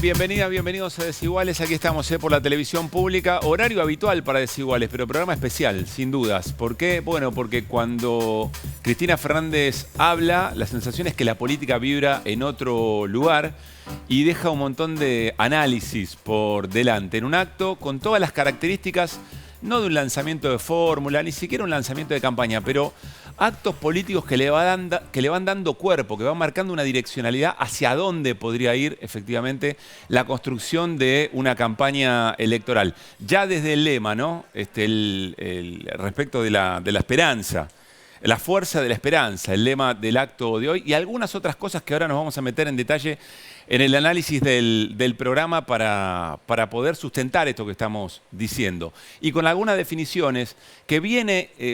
Bienvenidos a Desiguales. Aquí estamos por la televisión pública. Horario habitual para Desiguales, pero programa especial, sin dudas. ¿Por qué? Bueno, porque cuando Cristina Fernández habla, la sensación es que la política vibra en otro lugar y deja un montón de análisis por delante. En un acto con todas las características, no de un lanzamiento de fórmula, ni siquiera un lanzamiento de campaña, pero actos políticos que le van dando cuerpo, que van marcando una direccionalidad hacia dónde podría ir efectivamente la construcción de una campaña electoral. Ya desde el lema, ¿no? Respecto de la esperanza, la fuerza de la esperanza, el lema del acto de hoy y algunas otras cosas que ahora nos vamos a meter en detalle en el análisis del programa para poder sustentar esto que estamos diciendo. Y con algunas definiciones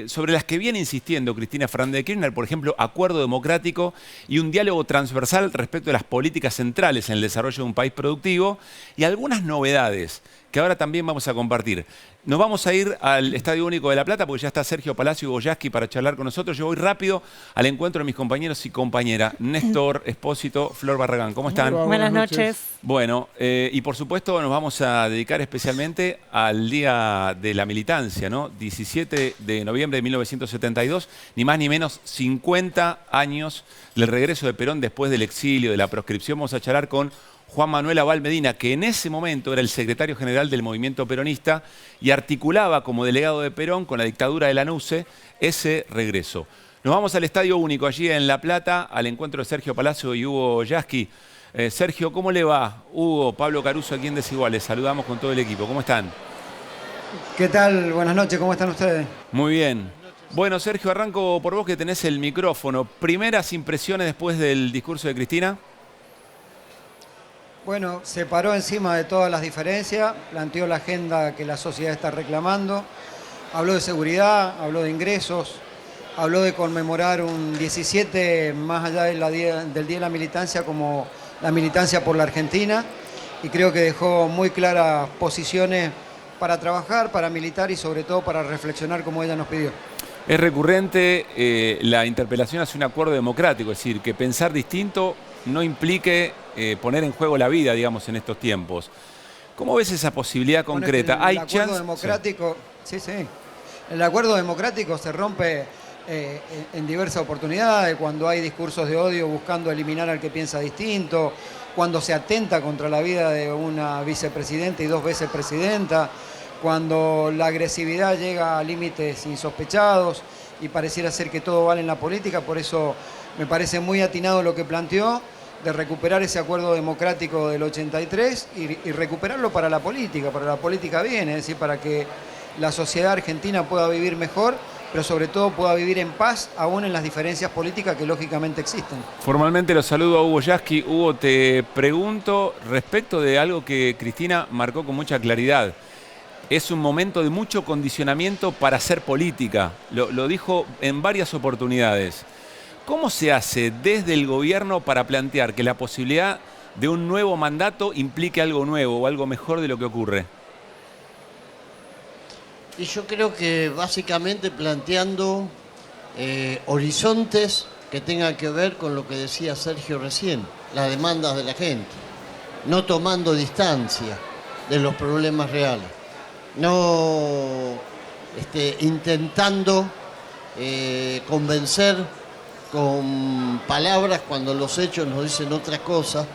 sobre las que viene insistiendo Cristina Fernández de Kirchner, por ejemplo, acuerdo democrático y un diálogo transversal respecto de las políticas centrales en el desarrollo de un país productivo y algunas novedades que ahora también vamos a compartir. Nos vamos a ir al Estadio Único de La Plata porque ya está Sergio Palacio y Hugo Yasky para charlar con nosotros. Yo voy rápido al encuentro de mis compañeros y compañeras. Néstor Espósito, Flor Barragán, ¿cómo están? Buenas noches. Bueno, y por supuesto nos vamos a dedicar especialmente al Día de la Militancia, ¿no? 17 de noviembre de 1972, ni más ni menos 50 años del regreso de Perón después del exilio, de la proscripción. Vamos a charlar con Juan Manuel Abal Medina, que en ese momento era el secretario general del movimiento peronista y articulaba como delegado de Perón con la dictadura de Lanusse ese regreso. Nos vamos al Estadio Único, allí en La Plata, al encuentro de Sergio Palacio y Hugo Yasky. Sergio, ¿cómo le va? Hugo, Pablo Caruso aquí en Desiguales. Saludamos con todo el equipo. ¿Cómo están? ¿Qué tal? Buenas noches, ¿cómo están ustedes? Muy bien. Bueno, Sergio, arranco por vos que tenés el micrófono. Primeras impresiones después del discurso de Cristina. Bueno, se paró encima de todas las diferencias, planteó la agenda que la sociedad está reclamando, habló de seguridad, habló de ingresos, habló de conmemorar un 17 más allá del Día de la Militancia como la militancia por la Argentina y creo que dejó muy claras posiciones para trabajar, para militar y sobre todo para reflexionar como ella nos pidió. Es recurrente la interpelación hacia un acuerdo democrático, es decir, que pensar distinto no implique poner en juego la vida, digamos, en estos tiempos. ¿Cómo ves esa posibilidad concreta? Bueno, el acuerdo democrático, sí. El acuerdo democrático se rompe en diversas oportunidades, cuando hay discursos de odio buscando eliminar al que piensa distinto, cuando se atenta contra la vida de una vicepresidenta y 2 veces presidenta, cuando la agresividad llega a límites insospechados y pareciera ser que todo vale en la política. Por eso me parece muy atinado lo que planteó, de recuperar ese acuerdo democrático del 83 y recuperarlo para la política bien, es decir, para que la sociedad argentina pueda vivir mejor, pero sobre todo pueda vivir en paz, aún en las diferencias políticas que lógicamente existen. Formalmente lo saludo a Hugo Yasky. Hugo, te pregunto respecto de algo que Cristina marcó con mucha claridad. Es un momento de mucho condicionamiento para hacer política. Lo dijo en varias oportunidades. ¿Cómo se hace desde el gobierno para plantear que la posibilidad de un nuevo mandato implique algo nuevo o algo mejor de lo que ocurre? Y yo creo que básicamente planteando horizontes que tengan que ver con lo que decía Sergio recién, las demandas de la gente, no tomando distancia de los problemas reales, no intentando convencer con palabras cuando los hechos nos dicen otra cosa.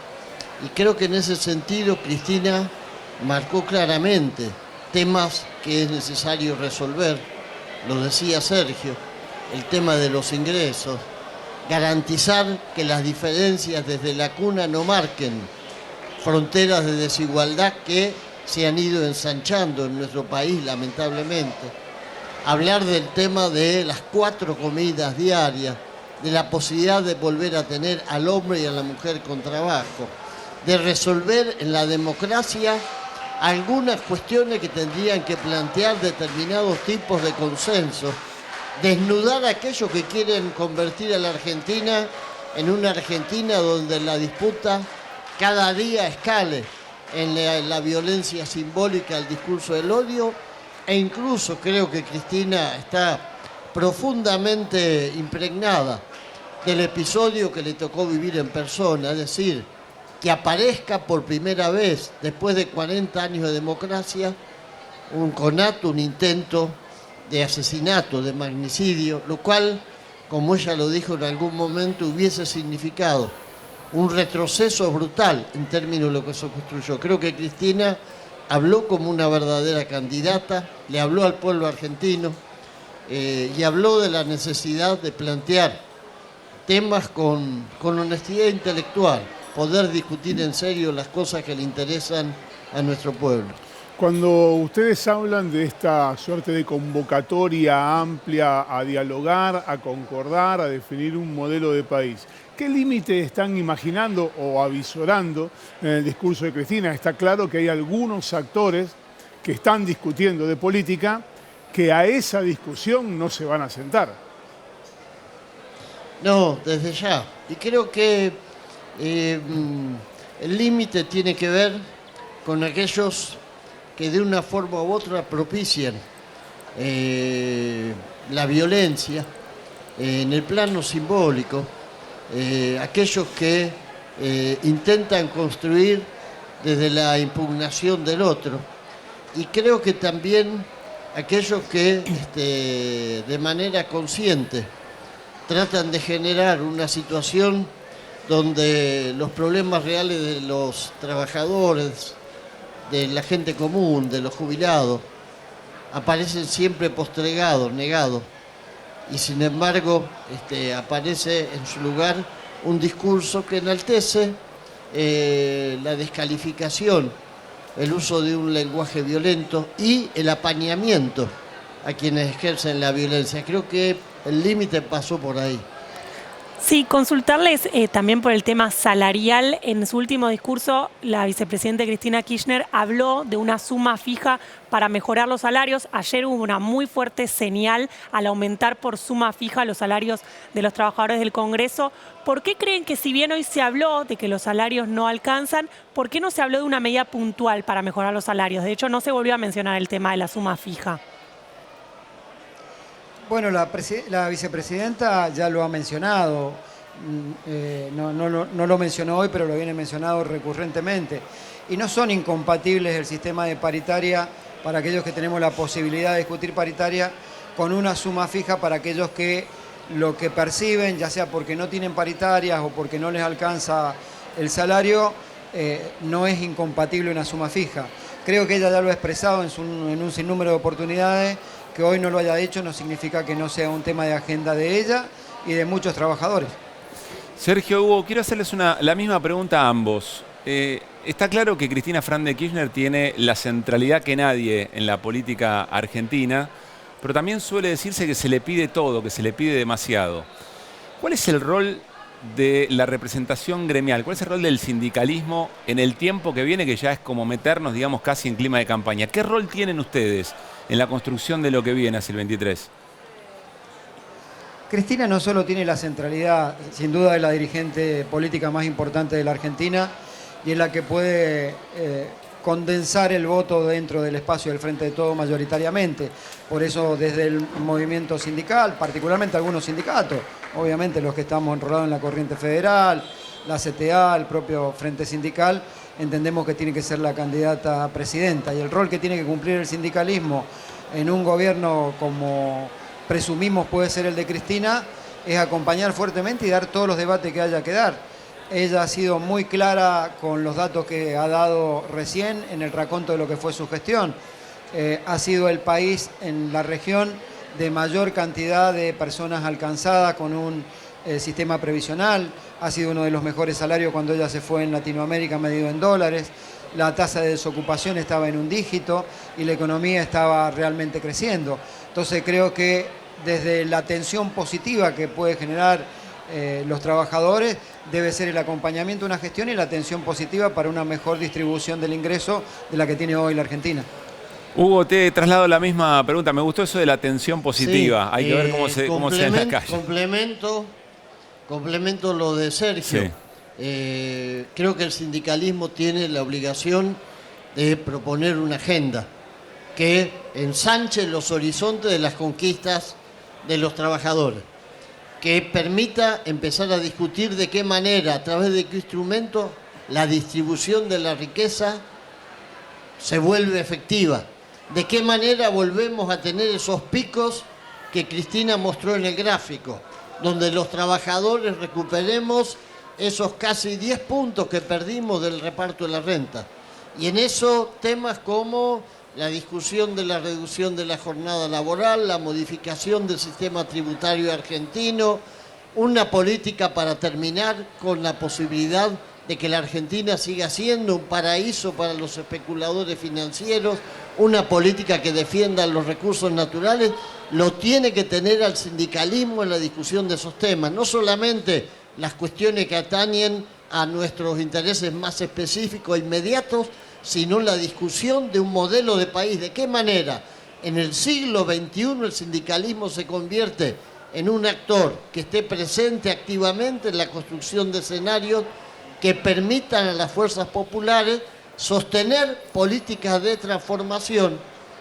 Y creo que en ese sentido Cristina marcó claramente temas que es necesario resolver. Lo decía Sergio, el tema de los ingresos, garantizar que las diferencias desde la cuna no marquen fronteras de desigualdad que se han ido ensanchando en nuestro país, lamentablemente. Hablar del tema de las 4 comidas diarias, de la posibilidad de volver a tener al hombre y a la mujer con trabajo, de resolver en la democracia algunas cuestiones que tendrían que plantear determinados tipos de consenso, desnudar a aquellos que quieren convertir a la Argentina en una Argentina donde la disputa cada día escale en la violencia simbólica, el discurso del odio, e incluso creo que Cristina está profundamente impregnada del episodio que le tocó vivir en persona, es decir, que aparezca por primera vez, después de 40 años de democracia, un conato, un intento de asesinato, de magnicidio, lo cual, como ella lo dijo en algún momento, hubiese significado un retroceso brutal en términos de lo que se construyó. Creo que Cristina habló como una verdadera candidata, le habló al pueblo argentino y habló de la necesidad de plantear temas con honestidad intelectual, poder discutir en serio las cosas que le interesan a nuestro pueblo. Cuando ustedes hablan de esta suerte de convocatoria amplia a dialogar, a concordar, a definir un modelo de país, ¿qué límite están imaginando o avisorando en el discurso de Cristina? Está claro que hay algunos actores que están discutiendo de política que a esa discusión no se van a sentar. No, desde ya. Y creo que el límite tiene que ver con aquellos que de una forma u otra propician la violencia en el plano simbólico, aquellos que intentan construir desde la impugnación del otro, y creo que también aquellos que de manera consciente tratan de generar una situación donde los problemas reales de los trabajadores, de la gente común, de los jubilados, aparecen siempre postergados, negados, y sin embargo aparece en su lugar un discurso que enaltece la descalificación, el uso de un lenguaje violento y el apañamiento a quienes ejercen la violencia. Creo que el límite pasó por ahí. Sí, consultarles también por el tema salarial. En su último discurso, la vicepresidenta Cristina Kirchner habló de una suma fija para mejorar los salarios. Ayer hubo una muy fuerte señal al aumentar por suma fija los salarios de los trabajadores del Congreso. ¿Por qué creen que, si bien hoy se habló de que los salarios no alcanzan, por qué no se habló de una medida puntual para mejorar los salarios? De hecho, no se volvió a mencionar el tema de la suma fija. Bueno, la vicepresidenta ya lo ha mencionado, no lo mencionó hoy, pero lo viene mencionado recurrentemente. Y no son incompatibles el sistema de paritaria para aquellos que tenemos la posibilidad de discutir paritaria con una suma fija para aquellos que lo que perciben, ya sea porque no tienen paritarias o porque no les alcanza el salario, no es incompatible una suma fija. Creo que ella ya lo ha expresado en un sinnúmero de oportunidades. Que hoy no lo haya dicho no significa que no sea un tema de agenda de ella y de muchos trabajadores. Sergio, Hugo, quiero hacerles la misma pregunta a ambos. Está claro que Cristina Fernández de Kirchner tiene la centralidad que nadie en la política argentina, pero también suele decirse que se le pide todo, que se le pide demasiado. ¿Cuál es el rol de la representación gremial? ¿Cuál es el rol del sindicalismo en el tiempo que viene, que ya es como meternos, digamos, casi en clima de campaña? ¿Qué rol tienen ustedes en la construcción de lo que viene hacia el 23? Cristina no solo tiene la centralidad, sin duda es la dirigente política más importante de la Argentina y es la que puede condensar el voto dentro del espacio del Frente de Todos mayoritariamente. Por eso desde el movimiento sindical, particularmente algunos sindicatos, obviamente los que estamos enrolados en la corriente federal, la CTA, el propio Frente Sindical, entendemos que tiene que ser la candidata a presidenta. Y el rol que tiene que cumplir el sindicalismo en un gobierno como presumimos puede ser el de Cristina, es acompañar fuertemente y dar todos los debates que haya que dar. Ella ha sido muy clara con los datos que ha dado recién en el raconto de lo que fue su gestión. Ha sido el país en la región de mayor cantidad de personas alcanzadas con un sistema previsional. Ha sido uno de los mejores salarios cuando ella se fue en Latinoamérica medido en dólares. La tasa de desocupación estaba en un dígito y la economía estaba realmente creciendo. Entonces creo que desde la tensión positiva que puede generar los trabajadores debe ser el acompañamiento de una gestión y la atención positiva para una mejor distribución del ingreso de la que tiene hoy la Argentina. Hugo, te traslado la misma pregunta. Me gustó eso de la atención positiva. Sí, hay que ver cómo se en la calle. Complemento lo de Sergio. Sí. Creo que el sindicalismo tiene la obligación de proponer una agenda que ensanche los horizontes de las conquistas de los trabajadores, que permita empezar a discutir de qué manera, a través de qué instrumento, la distribución de la riqueza se vuelve efectiva. ¿De qué manera volvemos a tener esos picos que Cristina mostró en el gráfico, donde los trabajadores recuperemos esos casi 10 puntos que perdimos del reparto de la renta? Y en eso temas como la discusión de la reducción de la jornada laboral, la modificación del sistema tributario argentino, una política para terminar con la posibilidad de que la Argentina siga siendo un paraíso para los especuladores financieros, una política que defienda los recursos naturales, lo tiene que tener al sindicalismo en la discusión de esos temas, no solamente las cuestiones que atañen a nuestros intereses más específicos e inmediatos, sino la discusión de un modelo de país. ¿De qué manera en el siglo XXI el sindicalismo se convierte en un actor que esté presente activamente en la construcción de escenarios que permitan a las fuerzas populares sostener políticas de transformación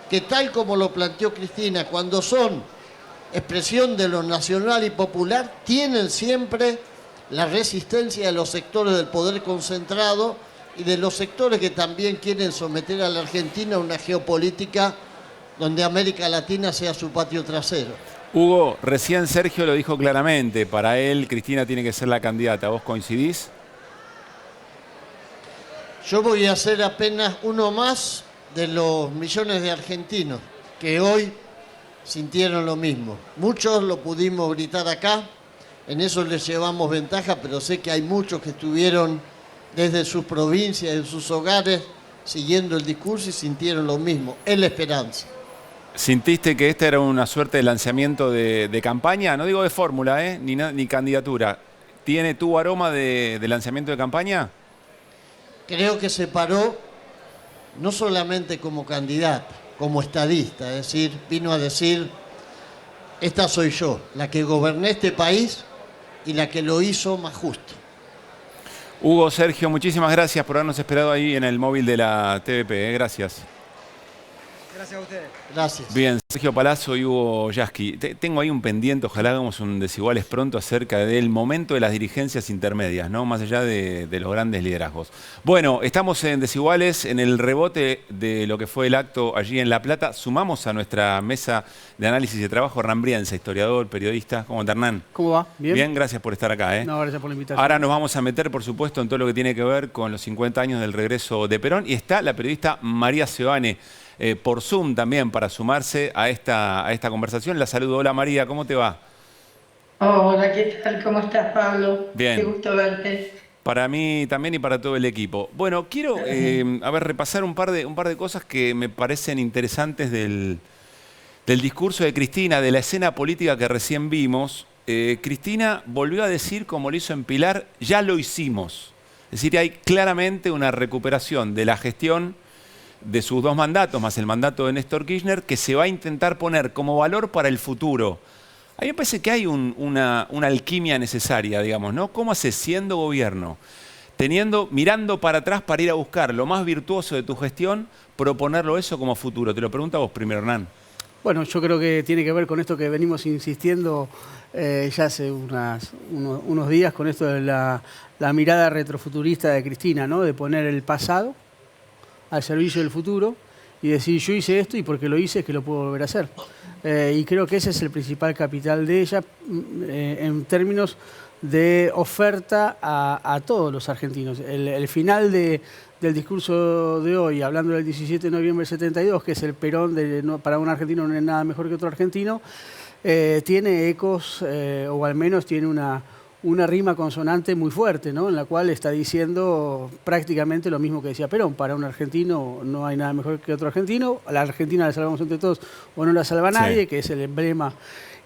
que, tal como lo planteó Cristina, cuando son expresión de lo nacional y popular, tienen siempre la resistencia de los sectores del poder concentrado y de los sectores que también quieren someter a la Argentina a una geopolítica donde América Latina sea su patio trasero? Hugo, recién Sergio lo dijo claramente, para él Cristina tiene que ser la candidata. ¿Vos coincidís? Yo voy a ser apenas uno más de los millones de argentinos que hoy sintieron lo mismo. Muchos lo pudimos gritar acá, en eso les llevamos ventaja, pero sé que hay muchos que estuvieron desde sus provincias, en sus hogares, siguiendo el discurso y sintieron lo mismo, es la esperanza. ¿Sintiste que esta era una suerte de lanzamiento de campaña? No digo de fórmula, ni candidatura. ¿Tuvo aroma de lanzamiento de campaña? Creo que se paró no solamente como candidata, como estadista, es decir, vino a decir, esta soy yo, la que goberné este país y la que lo hizo más justo. Hugo, Sergio, muchísimas gracias por habernos esperado ahí en el móvil de la TVP. Gracias. Gracias a ustedes. Gracias. Bien, Sergio Palazzo y Hugo Yasky. Tengo ahí un pendiente, ojalá hagamos un Desiguales pronto acerca del momento de las dirigencias intermedias, ¿no? Más allá de los grandes liderazgos. Bueno, estamos en Desiguales, en el rebote de lo que fue el acto allí en La Plata. Sumamos a nuestra mesa de análisis de trabajo Hernán Brienza, historiador, periodista. ¿Cómo está, Hernán? ¿Cómo va? ¿Bien? Bien, gracias por estar acá. No, gracias por la invitación. Ahora nos vamos a meter, por supuesto, en todo lo que tiene que ver con los 50 años del regreso de Perón. Y está la periodista María Seoane, por Zoom también, para sumarse a esta conversación. La saludo. Hola María, ¿cómo te va? Hola, ¿qué tal? ¿Cómo estás, Pablo? Bien. Qué gusto verte. Para mí también y para todo el equipo. Bueno, quiero repasar un par de cosas que me parecen interesantes del discurso de Cristina, de la escena política que recién vimos. Cristina volvió a decir, como lo hizo en Pilar, ya lo hicimos. Es decir, hay claramente una recuperación de la gestión de sus dos mandatos, más el mandato de Néstor Kirchner, que se va a intentar poner como valor para el futuro. A mí me parece que hay una alquimia necesaria, digamos, ¿no? ¿Cómo haces siendo gobierno, mirando para atrás para ir a buscar lo más virtuoso de tu gestión, proponerlo eso como futuro? Te lo pregunto a vos primero, Hernán. Bueno, yo creo que tiene que ver con esto que venimos insistiendo ya hace unos días, con esto de la mirada retrofuturista de Cristina, ¿no? De poner el pasado al servicio del futuro y decir, yo hice esto y porque lo hice es que lo puedo volver a hacer. Y creo que ese es el principal capital de ella en términos de oferta a todos los argentinos. El final del discurso de hoy, hablando del 17 de noviembre del 72, que es el Perón para un argentino no es nada mejor que otro argentino, tiene ecos, o al menos tiene una rima consonante muy fuerte, ¿no? En la cual está diciendo prácticamente lo mismo que decía Perón. Para un argentino no hay nada mejor que otro argentino. A la Argentina la salvamos entre todos o no la salva nadie, que es el emblema.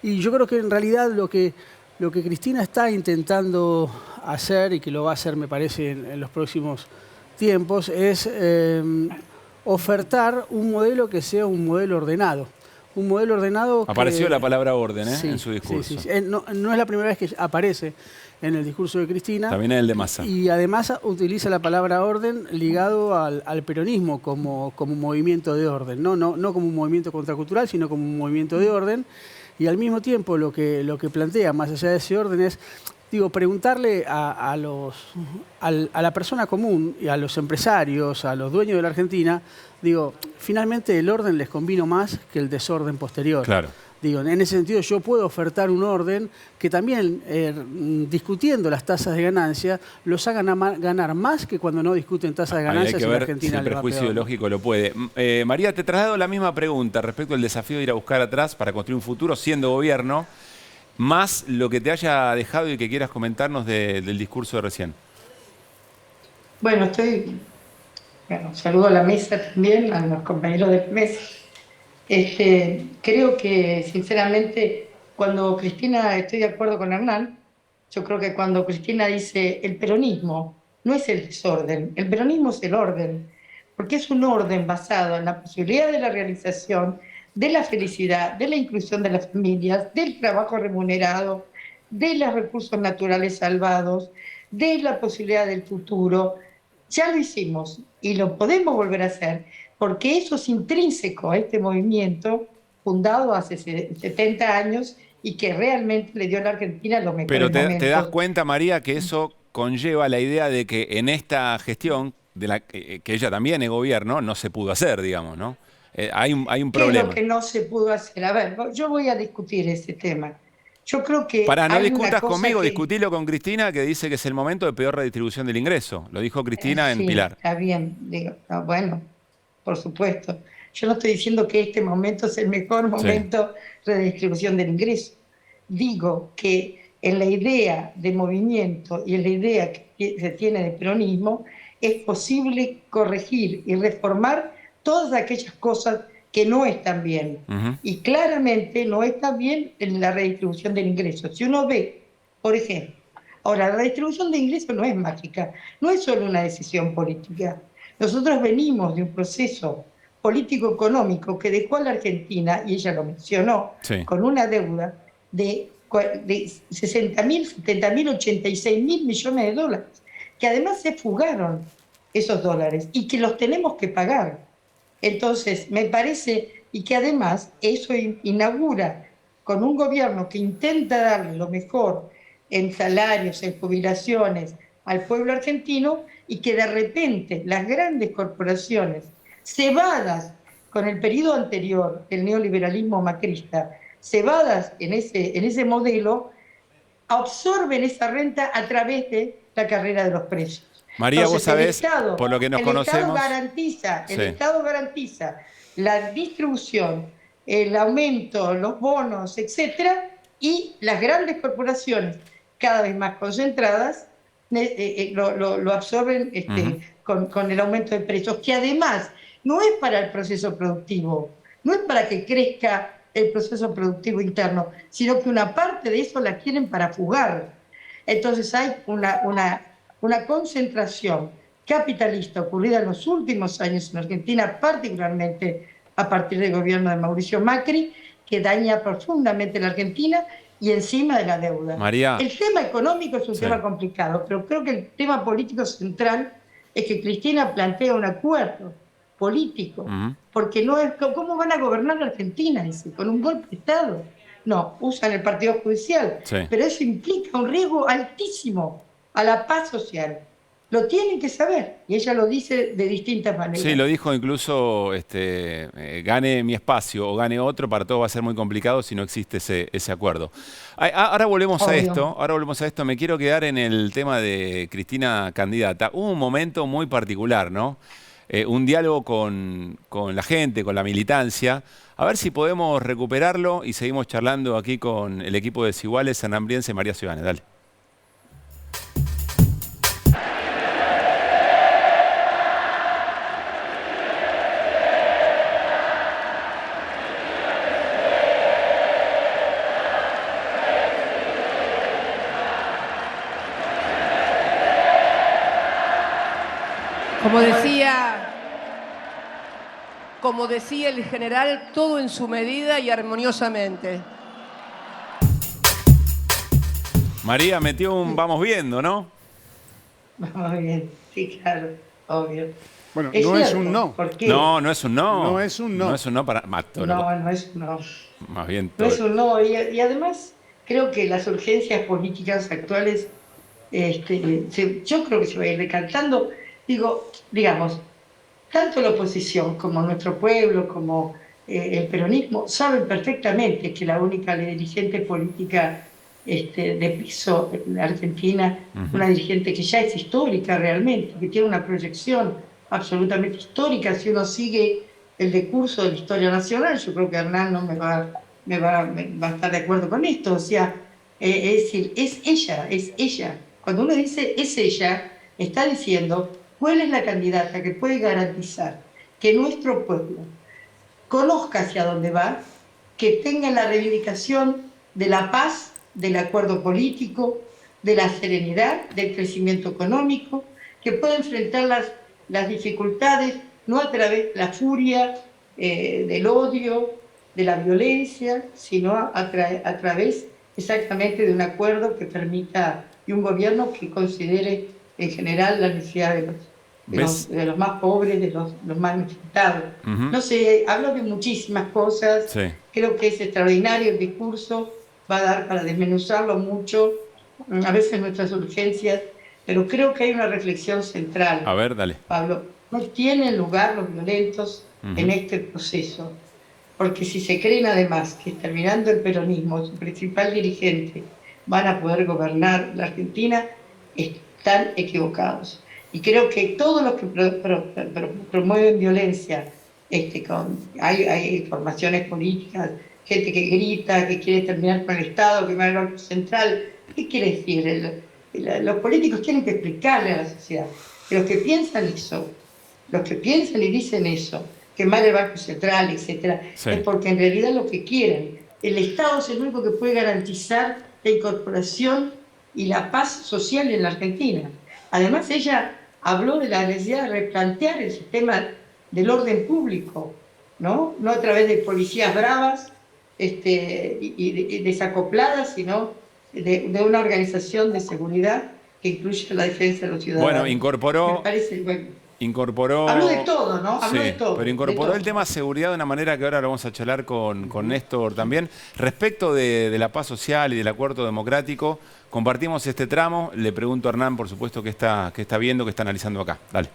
Y yo creo que en realidad lo que Cristina está intentando hacer, y que lo va a hacer, me parece, en los próximos tiempos, es ofertar un modelo que sea un modelo ordenado. Un modelo ordenado. Apareció la palabra orden sí, en su discurso. Sí. No es la primera vez que aparece en el discurso de Cristina. También en el de Massa. Y además utiliza la palabra orden ligado al peronismo como un movimiento de orden. No como un movimiento contracultural, sino como un movimiento de orden. Y al mismo tiempo lo que plantea, más allá de ese orden, es, digo, preguntarle a la persona común y a los empresarios, a los dueños de la Argentina, digo, finalmente el orden les convino más que el desorden posterior. Claro. Digo, en ese sentido yo puedo ofertar un orden que también, discutiendo las tasas de ganancia, los hagan ganar más que cuando no discuten tasas de ganancia. Hay que si ver la Argentina si el le va prejuicio peor. ideológico lo puede. María, te traslado la misma pregunta respecto al desafío de ir a buscar atrás para construir un futuro siendo gobierno, más lo que te haya dejado y que quieras comentarnos del discurso de recién. Bueno, saludo a la mesa también, a los compañeros de la mesa. Creo que, sinceramente, cuando Cristina, estoy de acuerdo con Hernán, yo creo que cuando Cristina dice el peronismo no es el desorden, el peronismo es el orden, porque es un orden basado en la posibilidad de la realización, de la felicidad, de la inclusión de las familias, del trabajo remunerado, de los recursos naturales salvados, de la posibilidad del futuro. Ya lo hicimos y lo podemos volver a hacer, porque eso es intrínseco a este movimiento fundado hace 70 años y que realmente le dio a la Argentina los mejores Pero momentos. te das cuenta, María, que eso conlleva la idea de que en esta gestión, que ella también es gobierno, no se pudo hacer, digamos, ¿no? Hay un ¿Qué es problema. lo que no se pudo hacer? A ver, yo voy a discutir ese tema. Yo creo que Pará, no hay discutas una cosa conmigo, que... discutilo con Cristina, que dice que es el momento de peor redistribución del ingreso. Lo dijo Cristina en Sí, Pilar. está bien, digo, bueno, por supuesto. Yo no estoy diciendo que este momento es el mejor momento de redistribución del ingreso. Digo que en la idea de movimiento y en la idea que se tiene de peronismo es posible corregir y reformar todas aquellas cosas que no están bien. Y claramente no está bien en la redistribución del ingreso. Si uno ve, por ejemplo, ahora, la redistribución de ingresos no es mágica, no es solo una decisión política. Nosotros venimos de un proceso político-económico que dejó a la Argentina, y ella lo mencionó, con una deuda de 60.000, 70.000, 86.000 millones de dólares, que además se fugaron esos dólares y que los tenemos que pagar. Entonces, me parece, y que además eso inaugura con un gobierno que intenta darle lo mejor en salarios, en jubilaciones al pueblo argentino, y que de repente las grandes corporaciones, cebadas con el periodo anterior, el neoliberalismo macrista, cebadas en ese modelo, absorben esa renta a través de la carrera de los precios. María, Entonces, vos sabés, el Estado, por lo que nos conocemos... el Estado garantiza la distribución, el aumento, los bonos, etcétera, y las grandes corporaciones, cada vez más concentradas, lo absorben con el aumento de precios, que además no es para el proceso productivo, no es para que crezca el proceso productivo interno, sino que una parte de eso la quieren para fugar. Entonces hay una concentración capitalista ocurrida en los últimos años en Argentina, particularmente a partir del gobierno de Mauricio Macri, que daña profundamente la Argentina y encima de la deuda. María. El tema económico es un tema complicado, pero creo que el tema político central es que Cristina plantea un acuerdo político, porque no es, ¿cómo van a gobernar la Argentina? Dice, con un golpe de Estado. No, usan el partido judicial, pero eso implica un riesgo altísimo a la paz social. Lo tienen que saber, y ella lo dice de distintas maneras. Sí, lo dijo incluso, gane mi espacio o gane otro, para todo va a ser muy complicado si no existe ese acuerdo. Ahora volvemos a esto, me quiero quedar en el tema de Cristina candidata. Hubo un momento muy particular, ¿no? Un diálogo con la gente, con la militancia. A ver si podemos recuperarlo y seguimos charlando aquí con el equipo de Desiguales, Hernán Briense y María Ciudadana. Dale. Como decía el general, todo en su medida y armoniosamente. María metió un vamos viendo, ¿no? Vamos bien, sí, claro, obvio. Bueno, no es un no. No, no es un no. No es un no. No es un no para Mato. No, no es un no. Más bien todo. todo. No es un no. Y además, Creo que las urgencias políticas actuales, yo creo que se va a ir decantando. Digamos, tanto la oposición como nuestro pueblo, como el peronismo, saben perfectamente que la única dirigente política de piso en la Argentina, una dirigente que ya es histórica realmente, que tiene una proyección absolutamente histórica. Si uno sigue el decurso de la historia nacional, yo creo que Hernán no me va a estar de acuerdo con esto. O sea, es decir, es ella. Cuando uno dice es ella, está diciendo cuál es la candidata que puede garantizar que nuestro pueblo conozca hacia dónde va, que tenga la reivindicación de la paz, del acuerdo político, de la serenidad, del crecimiento económico, que pueda enfrentar las dificultades no a través de la furia, del odio, de la violencia, sino a través exactamente de un acuerdo que permita, y un gobierno que considere en general la necesidad de los más pobres, de los más necesitados. No sé, hablo de muchísimas cosas. Sí. Creo que es extraordinario el discurso, va a dar para desmenuzarlo mucho, a veces nuestras urgencias, pero creo que hay una reflexión central. A ver, dale. Pablo, no tienen lugar los violentos en este proceso, porque si se creen además que terminando el peronismo, su principal dirigente, van a poder gobernar la Argentina, están equivocados. Y creo que todos los que promueven violencia, hay formaciones políticas, gente que grita, que quiere terminar con el Estado, que va al Banco Central. ¿Qué quiere decir? Los políticos tienen que explicarle a la sociedad que los que piensan eso, los que piensan y dicen eso, que mal el Banco Central, etcétera, sí, es porque en realidad lo que quieren. El Estado es el único que puede garantizar la incorporación y la paz social en la Argentina. Además, ella habló de la necesidad de replantear el sistema del orden público, ¿no? No a través de policías bravas y desacopladas, sino de una organización de seguridad que incluya la defensa de los ciudadanos. Bueno, incorporó... Me parece, Habló de todo, ¿no? Habló de todo. Pero incorporó el tema seguridad de una manera que ahora lo vamos a charlar con Néstor también. Respecto de la paz social y del acuerdo democrático, compartimos este tramo. Le pregunto a Hernán, por supuesto, qué está viendo, qué está analizando acá. Dale.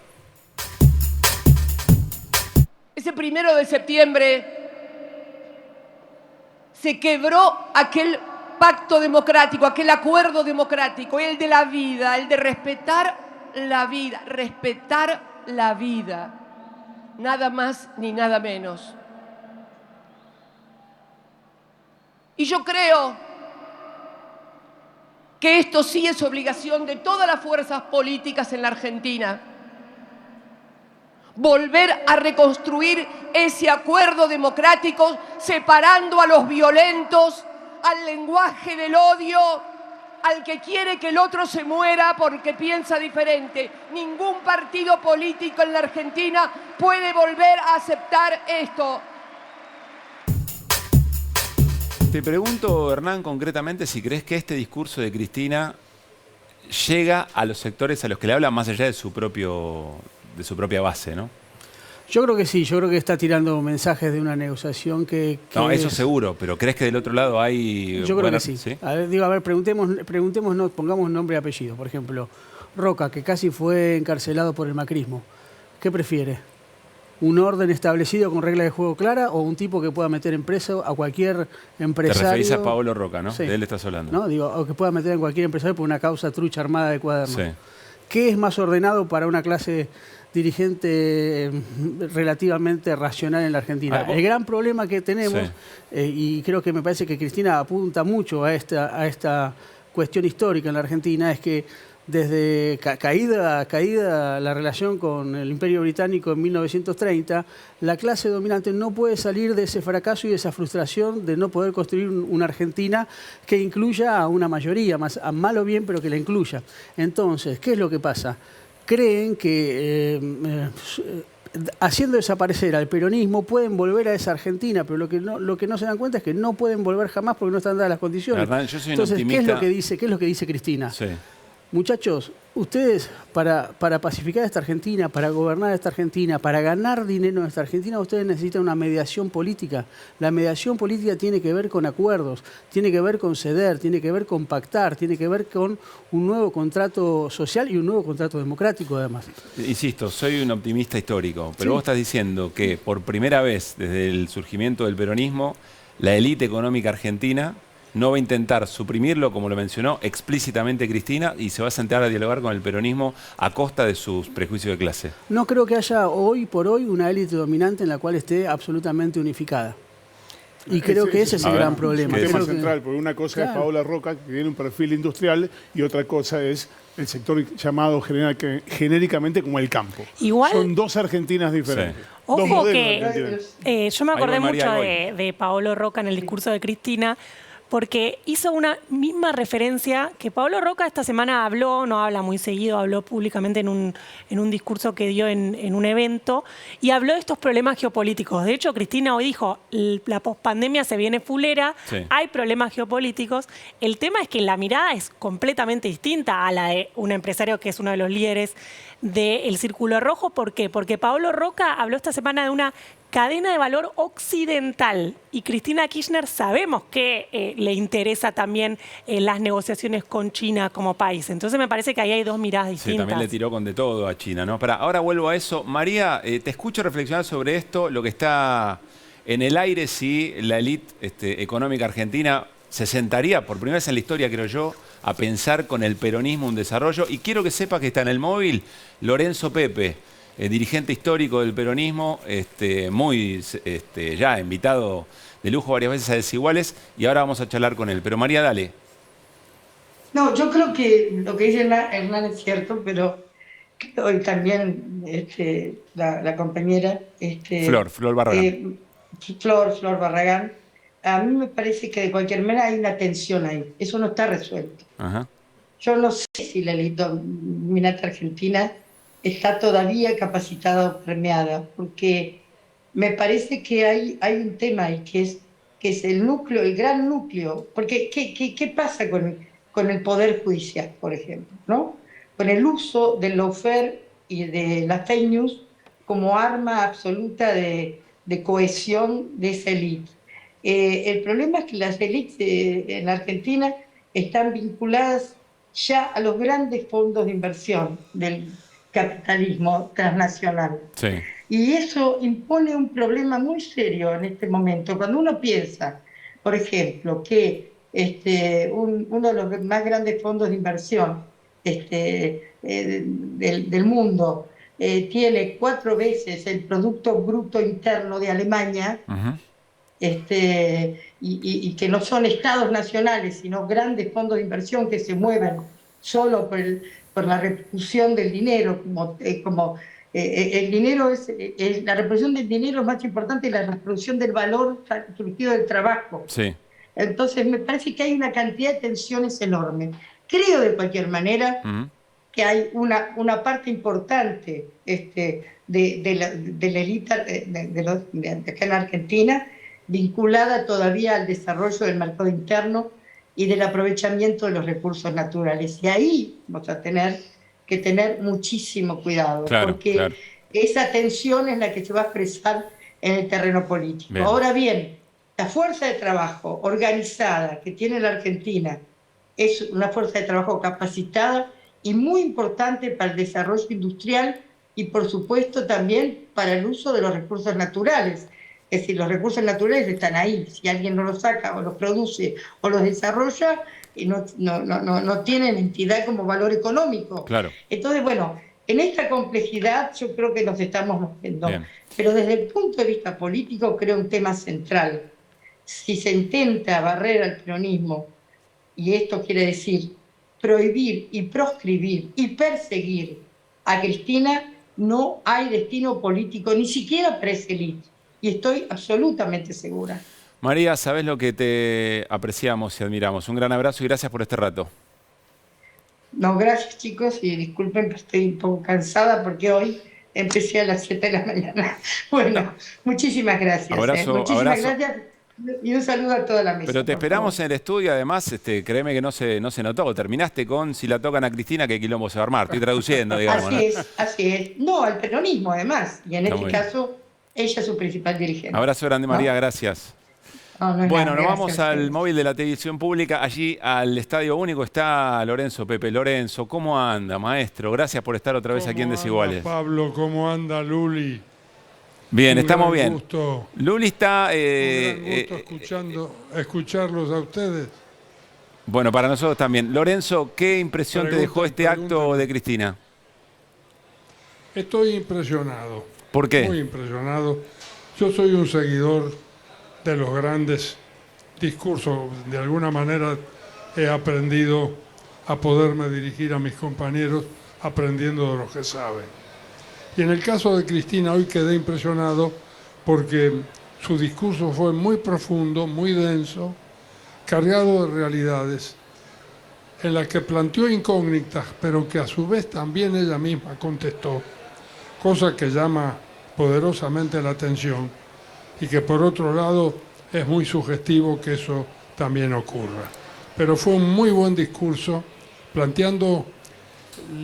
Ese 1 de septiembre se quebró aquel pacto democrático, aquel acuerdo democrático, el de la vida, el de respetar la vida, nada más ni nada menos. Y yo creo que esto sí es obligación de todas las fuerzas políticas en la Argentina. Volver a reconstruir ese acuerdo democrático, separando a los violentos, al lenguaje del odio, al que quiere que el otro se muera porque piensa diferente. Ningún partido político en la Argentina puede volver a aceptar esto. Te pregunto, Hernán, concretamente, si crees que este discurso de Cristina llega a los sectores a los que le habla más allá de su propia base, ¿no? Yo creo que sí, yo creo que está tirando mensajes de una negociación que no, eso seguro, pero ¿crees que del otro lado hay...? Yo creo que sí. ¿Sí? A ver, preguntémonos, pongamos nombre y apellido. Por ejemplo, Roca, que casi fue encarcelado por el macrismo. ¿Qué prefiere? ¿Un orden establecido con reglas de juego clara o un tipo que pueda meter en preso a cualquier empresario? Te referís a Paolo Roca, ¿no? Sí. De él estás hablando. No, digo, o que pueda meter en cualquier empresario por una causa trucha armada de cuaderno. Sí. ¿Qué es más ordenado para una clase dirigente relativamente racional en la Argentina? El gran problema que tenemos, y creo que me parece que Cristina apunta mucho a esta cuestión histórica en la Argentina, es que desde caída la relación con el Imperio Británico en 1930, la clase dominante no puede salir de ese fracaso y de esa frustración de no poder construir una Argentina que incluya a una mayoría, a mal o bien, pero que la incluya. Entonces, ¿qué es lo que pasa? Creen que haciendo desaparecer al peronismo pueden volver a esa Argentina, pero lo que no se dan cuenta es que no pueden volver jamás porque no están dadas las condiciones. Hernán, yo soy un Entonces, optimista. ¿qué es lo que dice Cristina? Sí. muchachos, ustedes para pacificar esta Argentina, para gobernar esta Argentina, para ganar dinero en esta Argentina, ustedes necesitan una mediación política. La mediación política tiene que ver con acuerdos, tiene que ver con ceder, tiene que ver con pactar, tiene que ver con un nuevo contrato social y un nuevo contrato democrático además. Insisto, soy un optimista histórico, pero vos estás diciendo que por primera vez desde el surgimiento del peronismo, la élite económica argentina no va a intentar suprimirlo, como lo mencionó explícitamente Cristina, y se va a sentar a dialogar con el peronismo a costa de sus prejuicios de clase. No creo que haya hoy por hoy una élite dominante en la cual esté absolutamente unificada. Y creo que ese es el gran problema. El tema Creo que- central, porque una cosa es Claro. Paola Roca, que tiene un perfil industrial, y otra cosa es el sector llamado genéricamente como el campo. Igual- Son dos Argentinas diferentes. Sí. Dos Ojo modelos que de Argentina. yo me Ahí acordé voy, María, mucho ahí de Paolo Roca en el discurso de Cristina, porque hizo una misma referencia que Paolo Roca esta semana habló, no habla muy seguido, habló públicamente en un discurso que dio en un evento, y habló de estos problemas geopolíticos. De hecho, Cristina hoy dijo, la pospandemia se viene fulera, Sí. hay problemas geopolíticos. El tema es que la mirada es completamente distinta a la de un empresario que es uno de los líderes del Círculo Rojo. ¿Por qué? Porque Paolo Roca habló esta semana de una cadena de valor occidental, y Cristina Kirchner sabemos que le interesa también las negociaciones con China como país. Entonces me parece que ahí hay dos miradas Sí, distintas. también le tiró con de todo a China, ¿no? Ahora vuelvo a eso. María, te escucho reflexionar sobre esto, lo que está en el aire, si la élite económica argentina se sentaría, por primera vez en la historia, creo yo, a pensar con el peronismo un desarrollo. Y quiero que sepa que está en el móvil Lorenzo Pepe, dirigente histórico del peronismo, muy ya invitado de lujo varias veces a Desiguales, y ahora vamos a charlar con él. Pero María, dale. No, yo creo que lo que dice Hernán es cierto, pero hoy también la compañera Flor Barragán. Flor Barragán, a mí me parece que de cualquier manera hay una tensión ahí, eso no está resuelto. Ajá. Yo no sé si la élite dominante argentina está todavía capacitada o permeada, porque me parece que hay un tema ahí que es el núcleo, el gran núcleo, porque ¿qué pasa con el Poder Judicial, por ejemplo, ¿no? Con el uso del lawfare y de las fake news como arma absoluta de cohesión de esa élite. El problema es que las élites en Argentina están vinculadas ya a los grandes fondos de inversión del capitalismo transnacional. Sí. Y eso impone un problema muy serio en este momento. Cuando uno piensa, por ejemplo, que uno de los más grandes fondos de inversión del mundo tiene 4 veces el Producto Bruto Interno de Alemania, Ajá. y que no son estados nacionales, sino grandes fondos de inversión que se mueven solo por la repercusión del dinero, el dinero la reproducción del dinero es más importante que la reproducción del valor surgido del trabajo. Sí. Entonces me parece que hay una cantidad de tensiones enorme. Creo de cualquier manera que hay una parte importante de la élite de acá en Argentina vinculada todavía al desarrollo del mercado interno y del aprovechamiento de los recursos naturales. Y ahí vamos a tener que tener muchísimo cuidado, porque esa tensión es la que se va a expresar en el terreno político. Bien. Ahora bien, la fuerza de trabajo organizada que tiene la Argentina es una fuerza de trabajo capacitada y muy importante para el desarrollo industrial y, por supuesto, también para el uso de los recursos naturales. Es decir, los recursos naturales están ahí. Si alguien no los saca o los produce o los desarrolla, no tienen entidad como valor económico. Claro. Entonces, bueno, en esta complejidad yo creo que nos estamos moviendo. Bien. Pero desde el punto de vista político creo un tema central. Si se intenta barrer al peronismo, y esto quiere decir prohibir y proscribir y perseguir a Cristina, no hay destino político, ni siquiera para esa élite. Y estoy absolutamente segura. María, sabes lo que te apreciamos y admiramos. Un gran abrazo y gracias por este rato. No, gracias chicos, y disculpen que estoy un poco cansada porque hoy empecé a las 7 de la mañana. Bueno, muchísimas gracias. Abrazo, Muchísimas abrazo. gracias. Y un saludo a toda la mesa. Pero te esperamos en el estudio, además, créeme que no se notó. Terminaste con si la tocan a Cristina, qué quilombo se va a armar. Estoy traduciendo, digamos. Así es. No, al peronismo además. Y en Está este muy caso, ella es su principal dirigente. Abrazo grande, María, gracias. No es Bueno, nada, nos vamos gracias a al ustedes. móvil de la televisión pública. Allí al Estadio Único está Lorenzo Pepe. Lorenzo, ¿cómo anda, maestro? Gracias por estar otra vez aquí en Desiguales. Pablo, ¿cómo anda Luli? Bien, estamos Un gran bien. gusto, Luli está... un gran gusto escucharlos a ustedes. Bueno, para nosotros también. Lorenzo, ¿qué impresión te dejó este acto de Cristina? Estoy impresionado. ¿Por qué? Muy impresionado. Yo soy un seguidor de los grandes discursos. De alguna manera he aprendido a poderme dirigir a mis compañeros aprendiendo de los que saben. Y en el caso de Cristina hoy quedé impresionado porque su discurso fue muy profundo, muy denso, cargado de realidades, en las que planteó incógnitas, pero que a su vez también ella misma contestó, cosa que llama poderosamente la atención y que por otro lado es muy sugestivo que eso también ocurra. Pero fue un muy buen discurso planteando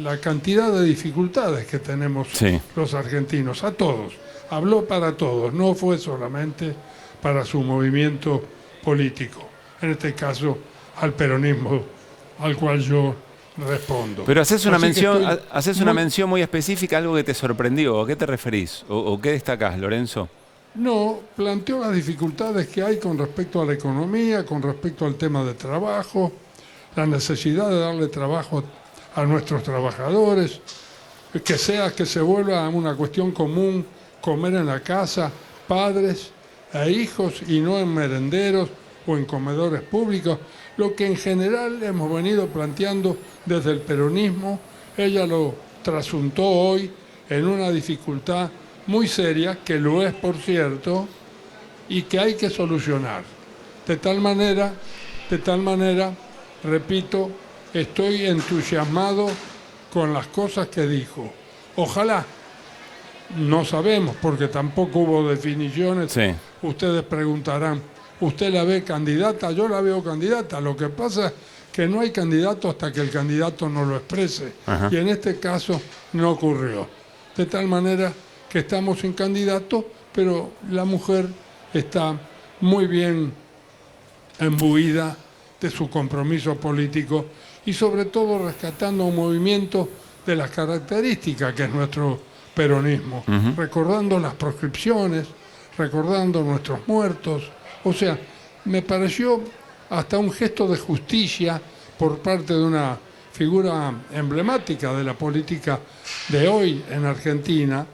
la cantidad de dificultades que tenemos los argentinos, a todos. Habló para todos, no fue solamente para su movimiento político, en este caso al peronismo al cual yo respondo. Pero haces una mención muy específica, algo que te sorprendió. ¿A qué te referís? ¿O qué destacás, Lorenzo? No, planteó las dificultades que hay con respecto a la economía, con respecto al tema de trabajo, la necesidad de darle trabajo a nuestros trabajadores, que se vuelva una cuestión común comer en la casa, padres e hijos, y no en merenderos o en comedores públicos, lo que en general hemos venido planteando desde el peronismo. Ella lo trasuntó hoy en una dificultad muy seria, que lo es por cierto, y que hay que solucionar. De tal manera, repito, estoy entusiasmado con las cosas que dijo. Ojalá, no sabemos, porque tampoco hubo definiciones. Sí. Ustedes preguntarán, ¿usted la ve candidata? Yo la veo candidata. Lo que pasa es que no hay candidato hasta que el candidato no lo exprese. Ajá. Y en este caso no ocurrió. De tal manera que estamos sin candidato, pero la mujer está muy bien imbuida de su compromiso político y sobre todo rescatando un movimiento de las características que es nuestro peronismo, recordando las proscripciones, recordando nuestros muertos. O sea, me pareció hasta un gesto de justicia por parte de una figura emblemática de la política de hoy en Argentina,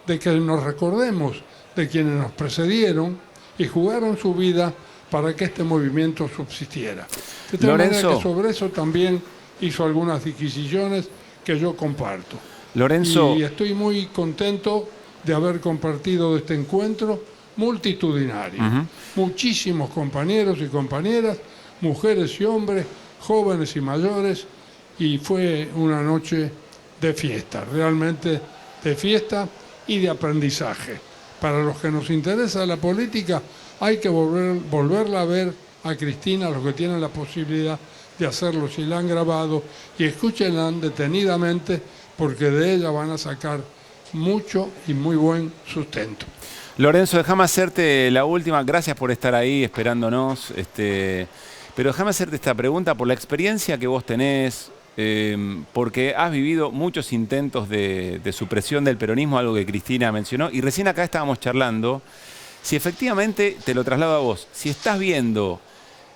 de que nos recordemos de quienes nos precedieron y jugaron su vida para que este movimiento subsistiera. De tal manera que sobre eso también hizo algunas disquisiciones que yo comparto. Lorenzo. Y estoy muy contento de haber compartido este encuentro multitudinario. Muchísimos compañeros y compañeras, mujeres y hombres, jóvenes y mayores, y fue una noche de fiesta, realmente de fiesta y de aprendizaje. Para los que nos interesa la política, hay que volverla a ver a Cristina, los que tienen la posibilidad de hacerlo si la han grabado, y escúchenla detenidamente, porque de ella van a sacar mucho y muy buen sustento. Lorenzo, déjame hacerte la última. Gracias por estar ahí esperándonos. Pero déjame hacerte esta pregunta por la experiencia que vos tenés, porque has vivido muchos intentos de supresión del peronismo, algo que Cristina mencionó, y recién acá estábamos charlando. Si efectivamente, te lo traslado a vos, si estás viendo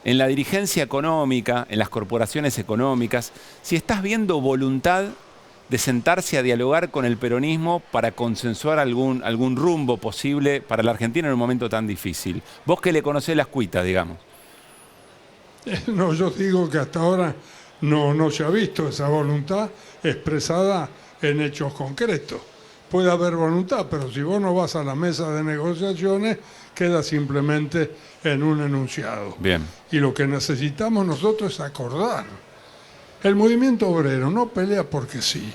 en la dirigencia económica, en las corporaciones económicas, si estás viendo voluntad de sentarse a dialogar con el peronismo para consensuar algún rumbo posible para la Argentina en un momento tan difícil. Vos que le conocés las cuitas, digamos. No, yo digo que hasta ahora no se ha visto esa voluntad expresada en hechos concretos. Puede haber voluntad, pero si vos no vas a la mesa de negociaciones, queda simplemente en un enunciado. Bien. Y lo que necesitamos nosotros es acordar. El movimiento obrero no pelea porque sí.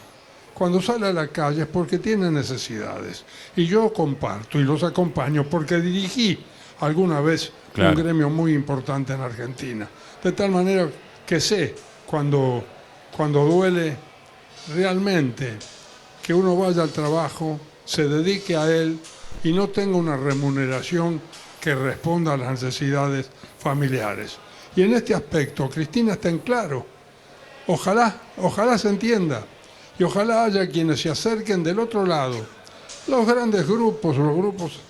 Cuando sale a la calle es porque tiene necesidades. Y yo comparto y los acompaño porque dirigí alguna vez Claro. un gremio muy importante en Argentina. De tal manera que sé cuando duele realmente que uno vaya al trabajo, se dedique a él y no tenga una remuneración que responda a las necesidades familiares. Y en este aspecto, Cristina está en claro. Ojalá se entienda. Y ojalá haya quienes se acerquen del otro lado. Los grandes grupos, los grupos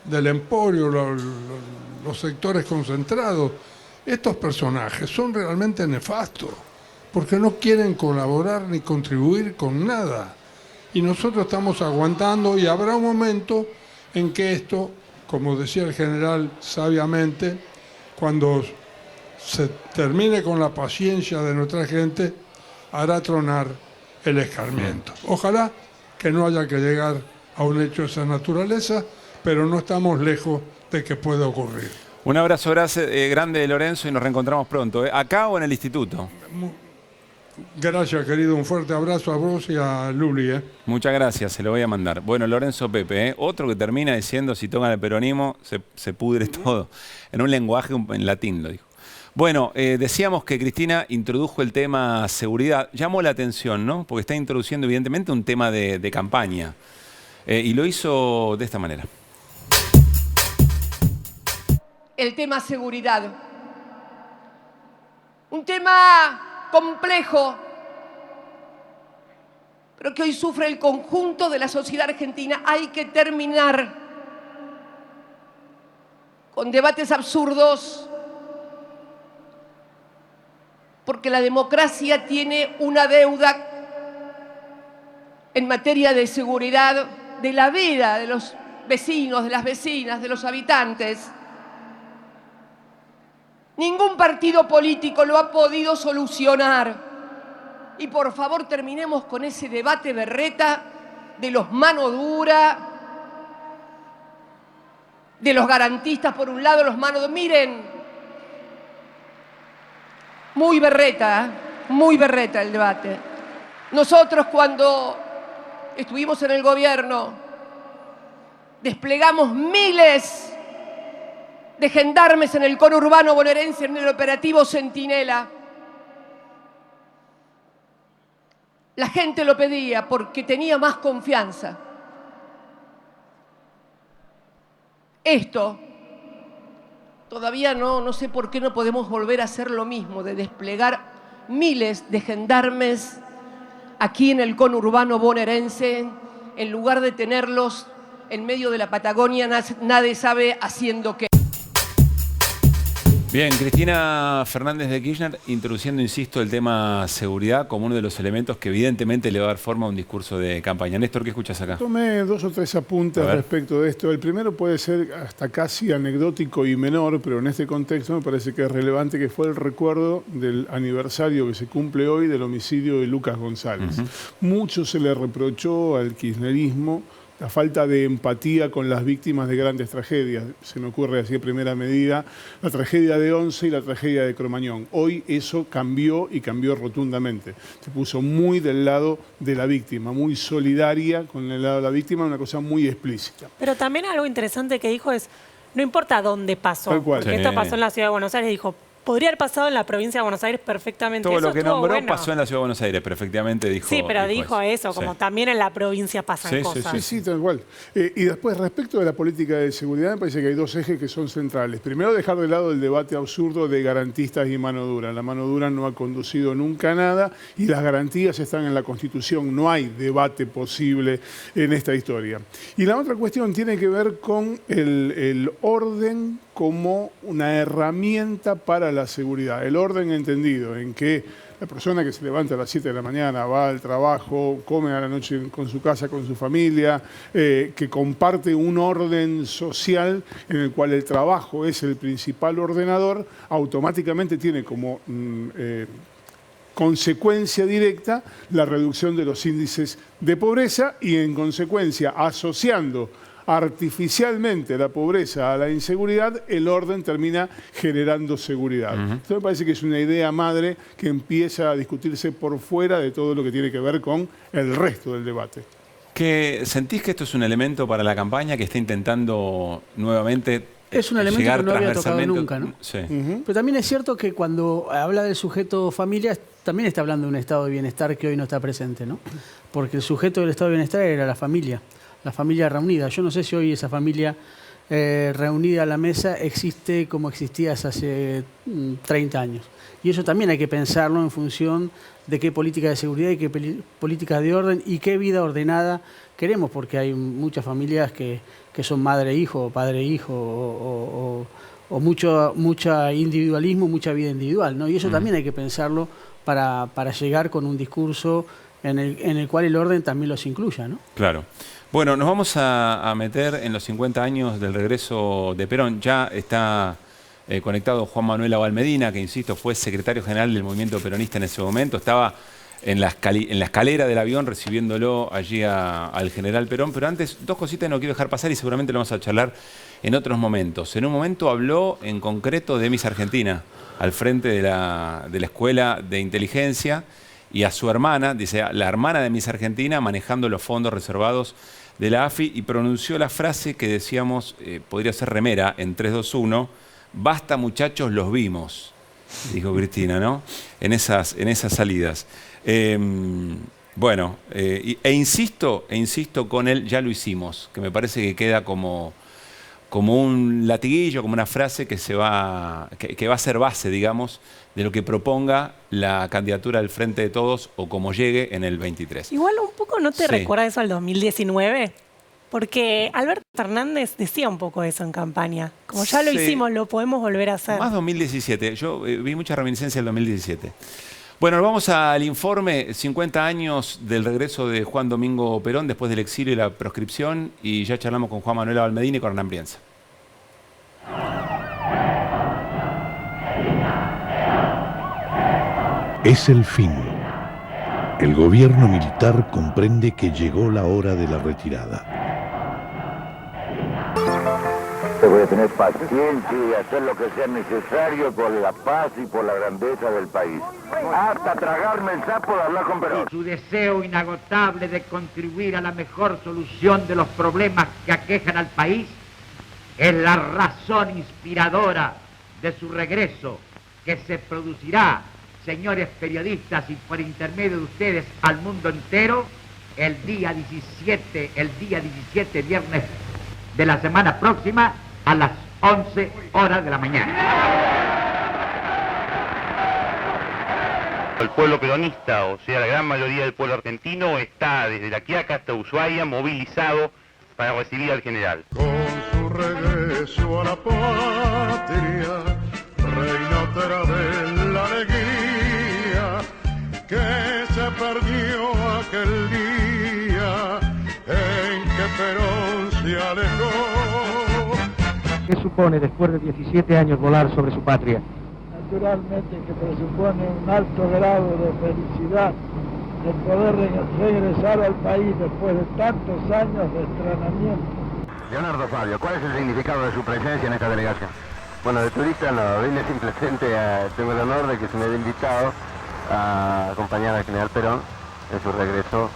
del emporio, los sectores concentrados, estos personajes son realmente nefastos, porque no quieren colaborar ni contribuir con nada. Y nosotros estamos aguantando y habrá un momento en que esto, como decía el general sabiamente, cuando se termine con la paciencia de nuestra gente, hará tronar el escarmiento. Ojalá que no haya que llegar a un hecho de esa naturaleza, pero no estamos lejos de que pueda ocurrir. Un abrazo grande de Lorenzo y nos reencontramos pronto. ¿Acá o en el instituto? Gracias, querido. Un fuerte abrazo a vos y a Luli. Muchas gracias, se lo voy a mandar. Bueno, Lorenzo Pepe, otro que termina diciendo si tocan el peronismo se pudre todo. En un lenguaje en latín lo dijo. Bueno, decíamos que Cristina introdujo el tema seguridad. Llamó la atención, ¿no? Porque está introduciendo evidentemente un tema de campaña. Y lo hizo de esta manera. El tema seguridad. Un tema complejo, pero que hoy sufre el conjunto de la sociedad argentina. Hay que terminar con debates absurdos, porque la democracia tiene una deuda en materia de seguridad de la vida de los vecinos, de las vecinas, de los habitantes. Ningún partido político lo ha podido solucionar. Y por favor terminemos con ese debate berreta de los mano dura, de los garantistas por un lado, los mano dura. Miren, muy berreta el debate. Nosotros cuando estuvimos en el gobierno desplegamos miles de gendarmes en el conurbano bonaerense en el operativo Centinela. La gente lo pedía porque tenía más confianza. Esto, todavía no sé por qué no podemos volver a hacer lo mismo, de desplegar miles de gendarmes aquí en el conurbano bonaerense, en lugar de tenerlos en medio de la Patagonia, nadie sabe haciendo qué. Bien, Cristina Fernández de Kirchner introduciendo, insisto, el tema seguridad como uno de los elementos que evidentemente le va a dar forma a un discurso de campaña. Néstor, ¿qué escuchas acá? Tomé 2 o 3 apuntes respecto de esto. El primero puede ser hasta casi anecdótico y menor, pero en este contexto me parece que es relevante, que fue el recuerdo del aniversario que se cumple hoy del homicidio de Lucas González. Mucho se le reprochó al kirchnerismo la falta de empatía con las víctimas de grandes tragedias. Se me ocurre así de primera medida la tragedia de Once y la tragedia de Cromañón. Hoy eso cambió y cambió rotundamente. Se puso muy del lado de la víctima, muy solidaria con el lado de la víctima, una cosa muy explícita. Pero también algo interesante que dijo es, no importa dónde pasó, Tal cual. porque esto pasó en la Ciudad de Buenos Aires, dijo, podría haber pasado en la provincia de Buenos Aires perfectamente. Todo eso lo que nombró bueno. pasó en la Ciudad de Buenos Aires, perfectamente dijo. Sí, pero dijo eso, como también en la provincia pasan cosas. Sí, tal cual. Y después, respecto de la política de seguridad, me parece que hay 2 ejes que son centrales. Primero, dejar de lado el debate absurdo de garantistas y mano dura. La mano dura no ha conducido nunca a nada y las garantías están en la Constitución. No hay debate posible en esta historia. Y la otra cuestión tiene que ver con el orden como una herramienta para la seguridad. El orden entendido en que la persona que se levanta a las 7 de la mañana, va al trabajo, come a la noche con su casa, con su familia, que comparte un orden social en el cual el trabajo es el principal ordenador, automáticamente tiene como consecuencia directa la reducción de los índices de pobreza y en consecuencia asociando artificialmente la pobreza a la inseguridad, el orden termina generando seguridad. Esto me parece que es una idea madre que empieza a discutirse por fuera de todo lo que tiene que ver con el resto del debate. ¿Sentís que esto es un elemento para la campaña que está intentando nuevamente Es un elemento que no había tocado nunca, ¿no? Sí. Pero también es cierto que cuando habla del sujeto familia, también está hablando de un estado de bienestar que hoy no está presente, ¿no? Porque el sujeto del estado de bienestar era la familia reunida. Yo no sé si hoy esa familia reunida a la mesa existe como existía hace 30 años. Y eso también hay que pensarlo en función de qué política de seguridad y qué política de orden y qué vida ordenada queremos, porque hay muchas familias que son madre-hijo o padre-hijo o mucho individualismo, mucha vida individual, ¿no? Y eso también hay que pensarlo para llegar con un discurso en el cual el orden también los incluya, ¿no? Claro. Bueno, nos vamos a meter en los 50 años del regreso de Perón. Ya está conectado Juan Manuel Abal Medina, que insisto, fue secretario general del movimiento peronista en ese momento. Estaba en la escalera del avión recibiéndolo allí al general Perón. Pero antes, dos cositas no quiero dejar pasar y seguramente lo vamos a charlar en otros momentos. En un momento habló en concreto de Miss Argentina, al frente de la Escuela de Inteligencia, y a su hermana, dice, la hermana de Miss Argentina, manejando los fondos reservados de la AFI, y pronunció la frase que decíamos, podría ser remera, en 3, 2, 1, basta muchachos, los vimos, dijo Cristina, ¿no? En esas salidas. Bueno, insisto con él, ya lo hicimos, que me parece que queda como un latiguillo, como una frase que va a ser base, digamos, de lo que proponga la candidatura del Frente de Todos o como llegue en el 23. Igual un poco no te recuerda eso al 2019, porque Alberto Fernández decía un poco eso en campaña. Como ya lo hicimos, lo podemos volver a hacer. Más 2017, yo vi mucha reminiscencia del 2017. Bueno, vamos al informe, 50 años del regreso de Juan Domingo Perón después del exilio y la proscripción, y ya charlamos con Juan Manuel Abal Medina y con Hernán Brienza. Es el fin. El gobierno militar comprende que llegó la hora de la retirada. Voy a tener paciencia y hacer lo que sea necesario por la paz y por la grandeza del país. Hasta tragarme el sapo de hablar con Perón. Su deseo inagotable de contribuir a la mejor solución de los problemas que aquejan al país es la razón inspiradora de su regreso, que se producirá, señores periodistas, y por intermedio de ustedes al mundo entero, el día 17, viernes de la semana próxima, a las 11 horas de la mañana. El pueblo peronista, o sea, la gran mayoría del pueblo argentino, está desde La Quiaca hasta Ushuaia movilizado para recibir al general. Con su regreso a la patria, reina otra vez la alegría que se perdió aquel día en que Perón se alejó. ¿Qué supone después de 17 años volar sobre su patria? Naturalmente que presupone un alto grado de felicidad de poder regresar al país después de tantos años de extrañamiento. Leonardo Fabio, ¿cuál es el significado de su presencia en esta delegación? Bueno, de turista no, vine simplemente tengo el honor de que se me haya invitado a acompañar al general Perón en su regreso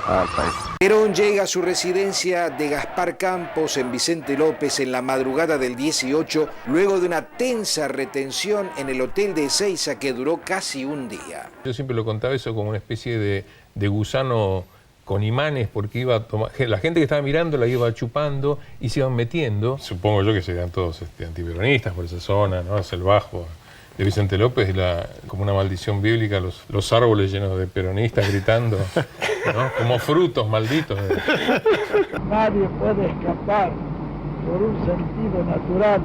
al país. Perón llega a su residencia de Gaspar Campos en Vicente López en la madrugada del 18, luego de una tensa retención en el hotel de Ezeiza que duró casi un día. Yo siempre lo contaba eso como una especie de gusano con imanes, porque iba a tomar, la gente que estaba mirando la iba chupando y se iban metiendo. Supongo yo que serían todos antiperonistas por esa zona, ¿no? Es el bajo de Vicente López, como una maldición bíblica, los árboles llenos de peronistas gritando, ¿no? Como frutos malditos. Nadie puede escapar por un sentido natural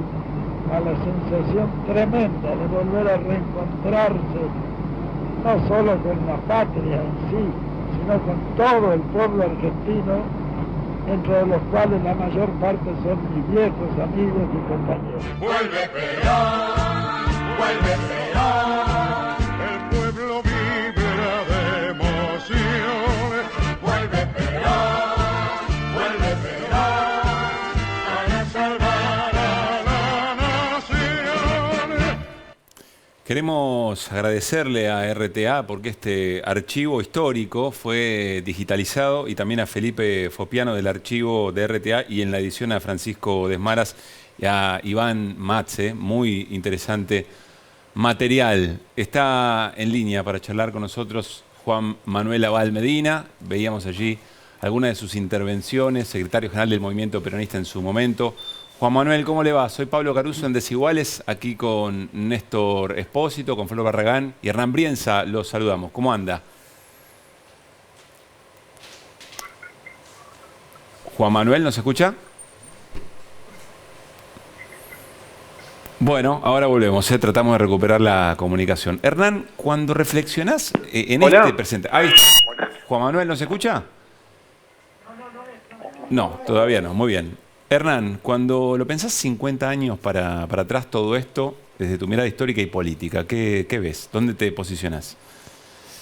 a la sensación tremenda de volver a reencontrarse, no solo con la patria en sí, sino con todo el pueblo argentino, entre de los cuales la mayor parte son mis viejos amigos y compañeros. ¡Vuelve Perón! ¡Vuelve Perón! El pueblo vibra de emoción. ¡Vuelve Perón! ¡Vuelve Perón! Para salvar a la nación. Queremos agradecerle a RTA porque este archivo histórico fue digitalizado, y también a Felipe Fopiano del archivo de RTA, y en la edición a Francisco Desmaras, y a Iván Matze, muy interesante material. Está en línea para charlar con nosotros Juan Manuel Abal Medina. Veíamos allí algunas de sus intervenciones, secretario general del Movimiento Peronista en su momento. Juan Manuel, ¿cómo le va? Soy Pablo Caruso en Desiguales, aquí con Néstor Espósito, con Flor Barragán y Hernán Brienza. Los saludamos. ¿Cómo anda? Juan Manuel, ¿nos escucha? Bueno, ahora volvemos, tratamos de recuperar la comunicación. Hernán, cuando reflexionás en este presente... Ahí está. Juan Manuel, ¿nos escucha? No, todavía no, muy bien. Hernán, cuando lo pensás 50 años para atrás todo esto, desde tu mirada histórica y política, ¿qué ves? ¿Dónde te posicionás?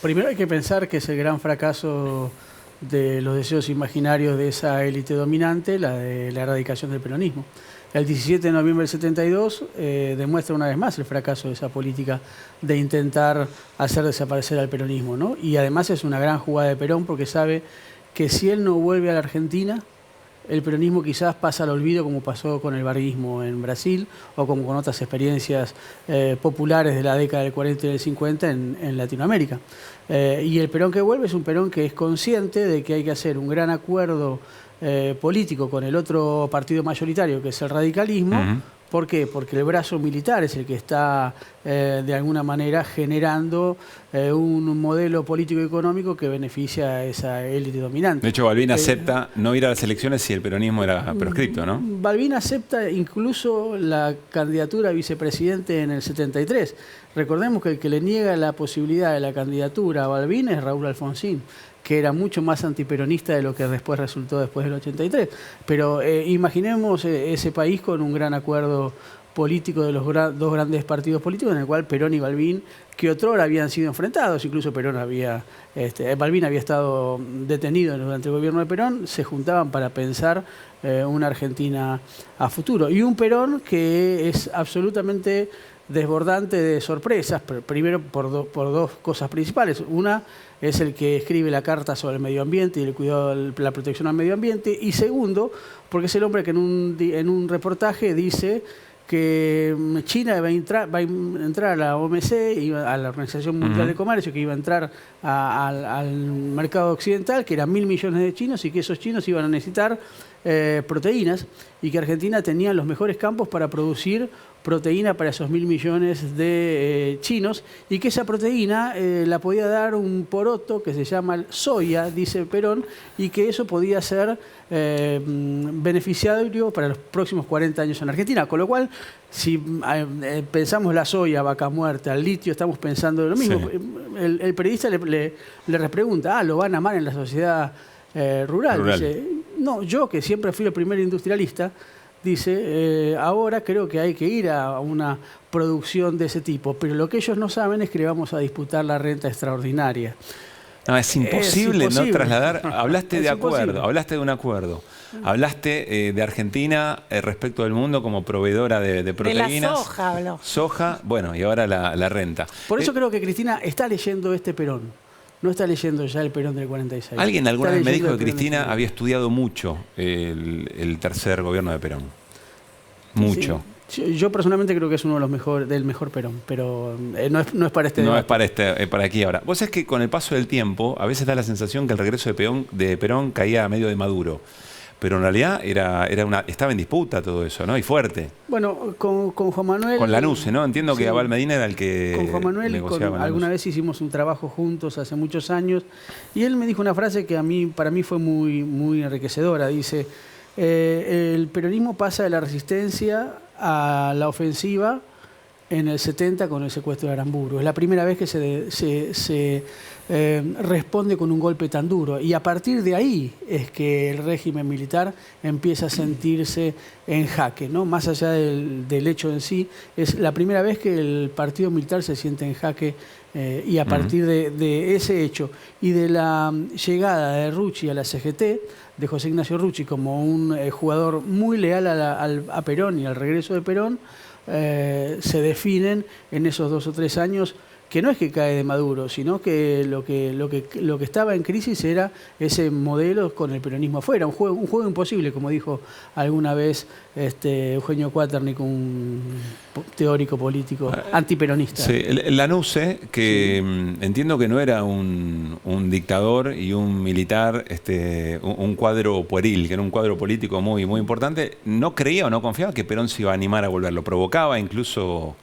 Primero hay que pensar que es el gran fracaso de los deseos imaginarios de esa élite dominante, la de la erradicación del peronismo. El 17 de noviembre del 72 demuestra una vez más el fracaso de esa política de intentar hacer desaparecer al peronismo, ¿no? Y además es una gran jugada de Perón porque sabe que si él no vuelve a la Argentina, el peronismo quizás pasa al olvido como pasó con el barguismo en Brasil o como con otras experiencias populares de la década del 40 y del 50 en Latinoamérica. Y el Perón que vuelve es un Perón que es consciente de que hay que hacer un gran acuerdo político con el otro partido mayoritario, que es el radicalismo. ¿Por qué? Porque el brazo militar es el que está de alguna manera generando un modelo político y económico que beneficia a esa élite dominante. De hecho, Balbín acepta no ir a las elecciones si el peronismo era proscripto, ¿no? Balbín acepta incluso la candidatura a vicepresidente en el 73. Recordemos que el que le niega la posibilidad de la candidatura a Balbín es Raúl Alfonsín, que era mucho más antiperonista de lo que después resultó después del 83. Pero imaginemos ese país con un gran acuerdo político de los dos grandes partidos políticos, en el cual Perón y Balbín, que otrora habían sido enfrentados, incluso Balbín había estado detenido durante el gobierno de Perón, se juntaban para pensar una Argentina a futuro. Y un Perón que es absolutamente desbordante de sorpresas, primero por dos cosas principales. Una es el que escribe la carta sobre el medio ambiente y el cuidado de la protección al medio ambiente. Y segundo, porque es el hombre que en un reportaje dice que China va a entrar a la OMC, a la Organización Mundial de Comercio, que iba a entrar al mercado occidental, que eran 1.000 millones de chinos y que esos chinos iban a necesitar proteínas y que Argentina tenía los mejores campos para producir proteína para esos 1.000 millones de chinos y que esa proteína la podía dar un poroto que se llama soya, dice Perón, y que eso podía ser beneficiario para los próximos 40 años en Argentina. Con lo cual, si pensamos la soya, vaca muerta, el litio, estamos pensando lo mismo. Sí. El periodista le repregunta, ¿lo van a amar en la sociedad rural? Dice, no, yo que siempre fui el primer industrialista, dice, ahora creo que hay que ir a una producción de ese tipo, pero lo que ellos no saben es que le vamos a disputar la renta extraordinaria. No, es imposible no trasladar. Hablaste de acuerdo, hablaste de un acuerdo. Hablaste de Argentina respecto del mundo como proveedora de proteínas. De la soja habló. Soja, bueno, y ahora la renta. Por eso creo que Cristina está leyendo este Perón. No está leyendo ya el Perón del 46. Alguien alguna vez me dijo que Cristina había estudiado mucho el tercer gobierno de Perón. Mucho. Sí. Yo personalmente creo que es uno de los mejores, del mejor Perón, pero no es para este debate. No es para aquí ahora. Vos sabés que con el paso del tiempo, a veces da la sensación que el regreso de Perón caía a medio de Maduro. Pero en realidad estaba en disputa todo eso, ¿no? Y fuerte. Bueno, con Juan Manuel... Con Lanusse, ¿no? Entiendo que Abal Medina era el que con Juan Manuel alguna vez hicimos un trabajo juntos hace muchos años y él me dijo una frase que para mí fue muy, muy enriquecedora. Dice, el peronismo pasa de la resistencia a la ofensiva en el 70 con el secuestro de Aramburu. Es la primera vez que se responde con un golpe tan duro. Y a partir de ahí es que el régimen militar empieza a sentirse en jaque, ¿no? Más allá del hecho en sí, es la primera vez que el partido militar se siente en jaque y a partir de ese hecho y de la llegada de Rucci a la CGT, de José Ignacio Rucci como un jugador muy leal a Perón y al regreso de Perón, se definen en esos 2 o 3 años que no es que cae de Maduro, sino que lo que estaba en crisis era ese modelo con el peronismo afuera, un juego imposible, como dijo alguna vez Eugenio Quaternick, un teórico político antiperonista. Sí, Lanuse, que entiendo que no era un dictador y un militar, un cuadro pueril, que era un cuadro político muy, muy importante, no creía o no confiaba que Perón se iba a animar a volver, lo provocaba incluso...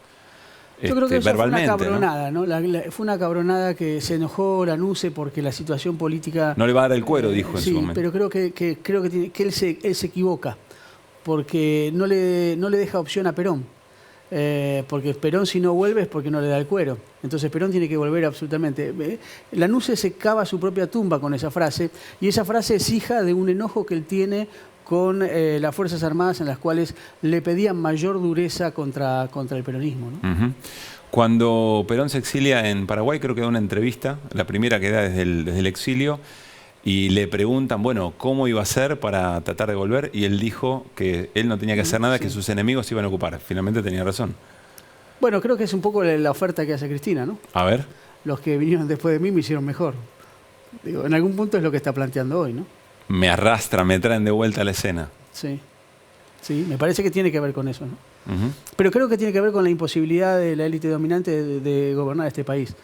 Yo creo que eso verbalmente, fue una cabronada, ¿no? Fue una cabronada que se enojó Lanuse porque la situación política... No le va a dar el cuero, dijo en su momento. Pero creo que él se equivoca, porque no le deja opción a Perón. Porque Perón, si no vuelve, es porque no le da el cuero. Entonces Perón tiene que volver absolutamente. Lanuse se cava su propia tumba con esa frase, y esa frase es hija de un enojo que él tiene con las Fuerzas Armadas, en las cuales le pedían mayor dureza contra el peronismo, ¿no? Cuando Perón se exilia en Paraguay, creo que da una entrevista, la primera que da desde el exilio, y le preguntan, bueno, ¿cómo iba a ser para tratar de volver? Y él dijo que él no tenía que hacer nada, que sus enemigos se iban a ocupar. Finalmente tenía razón. Bueno, creo que es un poco la oferta que hace Cristina, ¿no? A ver. Los que vinieron después de mí me hicieron mejor. Digo, en algún punto es lo que está planteando hoy, ¿no? Me arrastran, me traen de vuelta a la escena. Sí, me parece que tiene que ver con eso, ¿no? Pero creo que tiene que ver con la imposibilidad de la élite dominante de gobernar este país.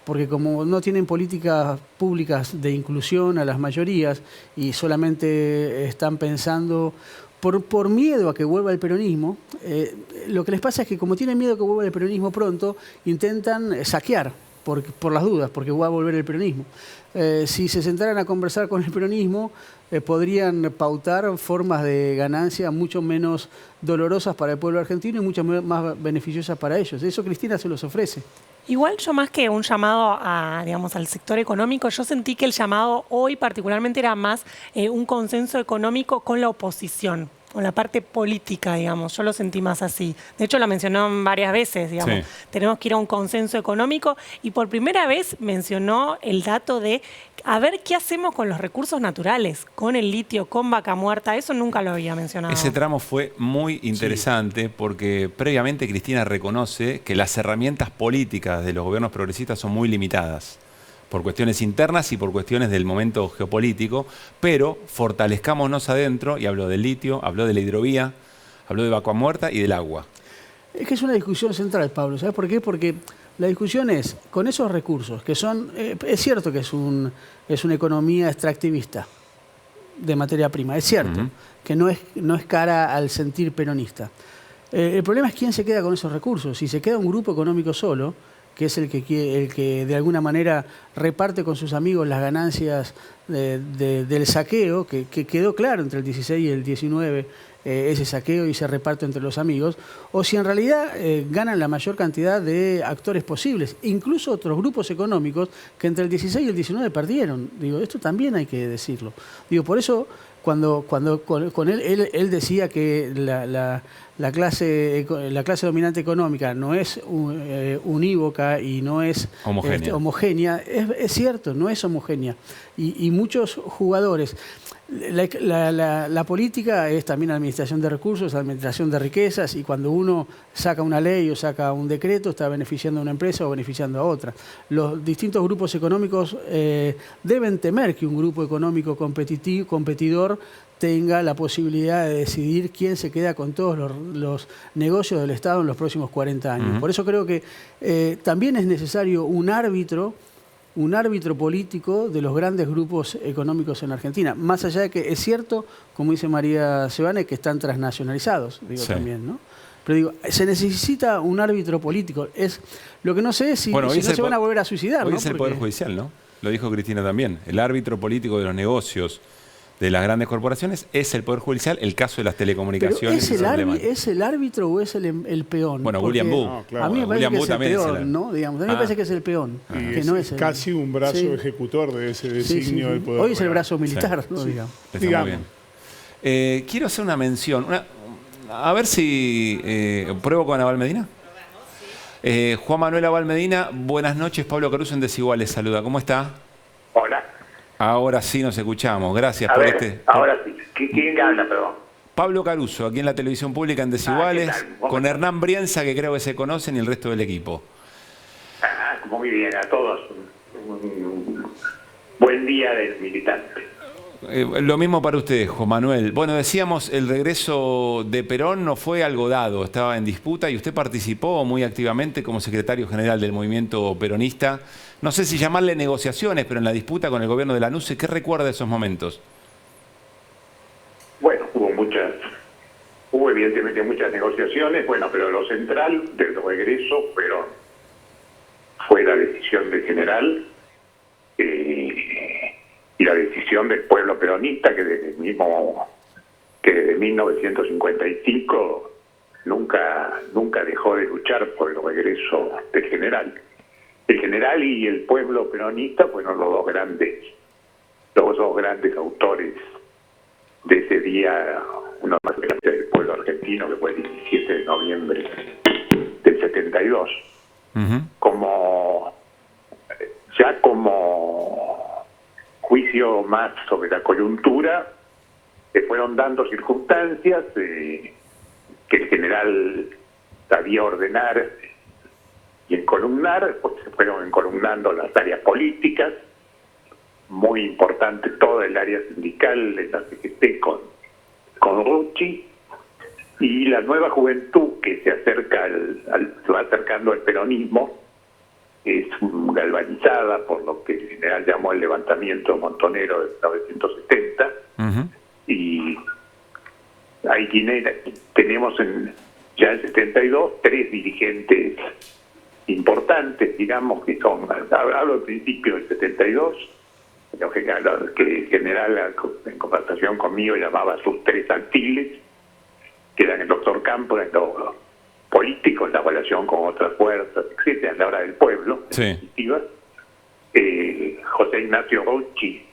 Porque como no tienen políticas públicas de inclusión a las mayorías y solamente están pensando por miedo a que vuelva el peronismo, lo que les pasa es que como tienen miedo a que vuelva el peronismo pronto, intentan saquear por las dudas, porque va a volver el peronismo. Si se sentaran a conversar con el peronismo, podrían pautar formas de ganancia mucho menos dolorosas para el pueblo argentino y mucho más beneficiosas para ellos. Eso Cristina se los ofrece. Igual yo, más que un llamado al sector económico, yo sentí que el llamado hoy particularmente era más un consenso económico con la oposición, con la parte política, digamos. Yo lo sentí más así. De hecho, lo mencionó varias veces, digamos. Sí. Tenemos que ir a un consenso económico, y por primera vez mencionó el dato de a ver qué hacemos con los recursos naturales, con el litio, con Vaca Muerta. Eso nunca lo había mencionado. Ese tramo fue muy interesante porque previamente Cristina reconoce que las herramientas políticas de los gobiernos progresistas son muy limitadas por cuestiones internas y por cuestiones del momento geopolítico, pero fortalezcámonos adentro, y habló del litio, habló de la hidrovía, habló de Vaca Muerta y del agua. Es que es una discusión central, Pablo. ¿Sabes por qué? Porque la discusión es, con esos recursos, que son, es cierto que es una economía extractivista de materia prima, es cierto, que no es cara al sentir peronista. El problema es quién se queda con esos recursos. Si se queda un grupo económico solo, que es el que de alguna manera reparte con sus amigos las ganancias del saqueo, que quedó claro entre el 16 y el 19, ese saqueo, y se reparte entre los amigos, o si en realidad ganan la mayor cantidad de actores posibles, incluso otros grupos económicos que entre el 16 y el 19 perdieron. Digo, esto también hay que decirlo. Digo, por eso cuando con él decía que la clase dominante económica no es unívoca y no es homogénea, es cierto, no es homogénea. Y muchos jugadores. La política es también administración de recursos, administración de riquezas, y cuando uno saca una ley o saca un decreto, está beneficiando a una empresa o beneficiando a otra. Los distintos grupos económicos deben temer que un grupo económico competidor tenga la posibilidad de decidir quién se queda con todos los negocios del Estado en los próximos 40 años. Por eso creo que también es necesario un árbitro político de los grandes grupos económicos en Argentina. Más allá de que es cierto, como dice María Sebane, que están transnacionalizados, también, ¿no? Pero digo, se necesita un árbitro político. Lo que no sé es si no se van a volver a suicidar. Hoy es el Poder Judicial, ¿no? Lo dijo Cristina también. El árbitro político de los negocios de las grandes corporaciones es el Poder Judicial. El caso de las telecomunicaciones ¿es el árbitro o es el peón? Bueno, William Boo. No, claro. A mí me parece que es el peón, ¿no? Digamos, a mí me parece que es el peón. Que no es casi un brazo ejecutor de ese designio del Poder. Hoy es el brazo militar, ¿no? Digamos. Está muy bien. Quiero hacer una mención. A ver si pruebo con Abal Medina. Juan Manuel Abal Medina, buenas noches. Pablo Caruso en Desiguales saluda. ¿Cómo está? Hola. Ahora sí nos escuchamos. Gracias por Ahora sí. ¿Quién habla, perdón? Pablo Caruso, aquí en la televisión pública en Desiguales, con Hernán Brienza, que creo que se conocen, y el resto del equipo. Muy bien, a todos. Un buen día del militante. Lo mismo para usted, Juan Manuel. Bueno, decíamos, el regreso de Perón no fue algo dado, estaba en disputa y usted participó muy activamente como secretario general del movimiento peronista. No sé si llamarle negociaciones, pero en la disputa con el gobierno de la NUCE, ¿qué recuerda de esos momentos? Bueno, hubo evidentemente muchas negociaciones, bueno, pero lo central del regreso fue la decisión del general y la decisión del pueblo peronista, que desde 1955 nunca dejó de luchar por el regreso del general. El general y el pueblo peronista fueron los dos grandes autores de ese día, uno más grande del pueblo argentino, que fue el 17 de noviembre del 72. Como juicio más sobre la coyuntura, se fueron dando circunstancias que el general sabía ordenar y encolumnar, pues se fueron encolumnando las áreas políticas, muy importante todo el área sindical de la CGT con Rucci, y la nueva juventud que se acerca se va acercando al peronismo, es galvanizada por lo que el general llamó el levantamiento montonero de 1970, y ahí tenemos ya en 72 tres dirigentes importantes, digamos, que son, hablo al principio del 72, lo que el general en conversación conmigo llamaba sus tres antiles, que eran el doctor Campos en lo político, en la relación con otras fuerzas, etcétera, en la hora del pueblo, sí. José Ignacio Rucci,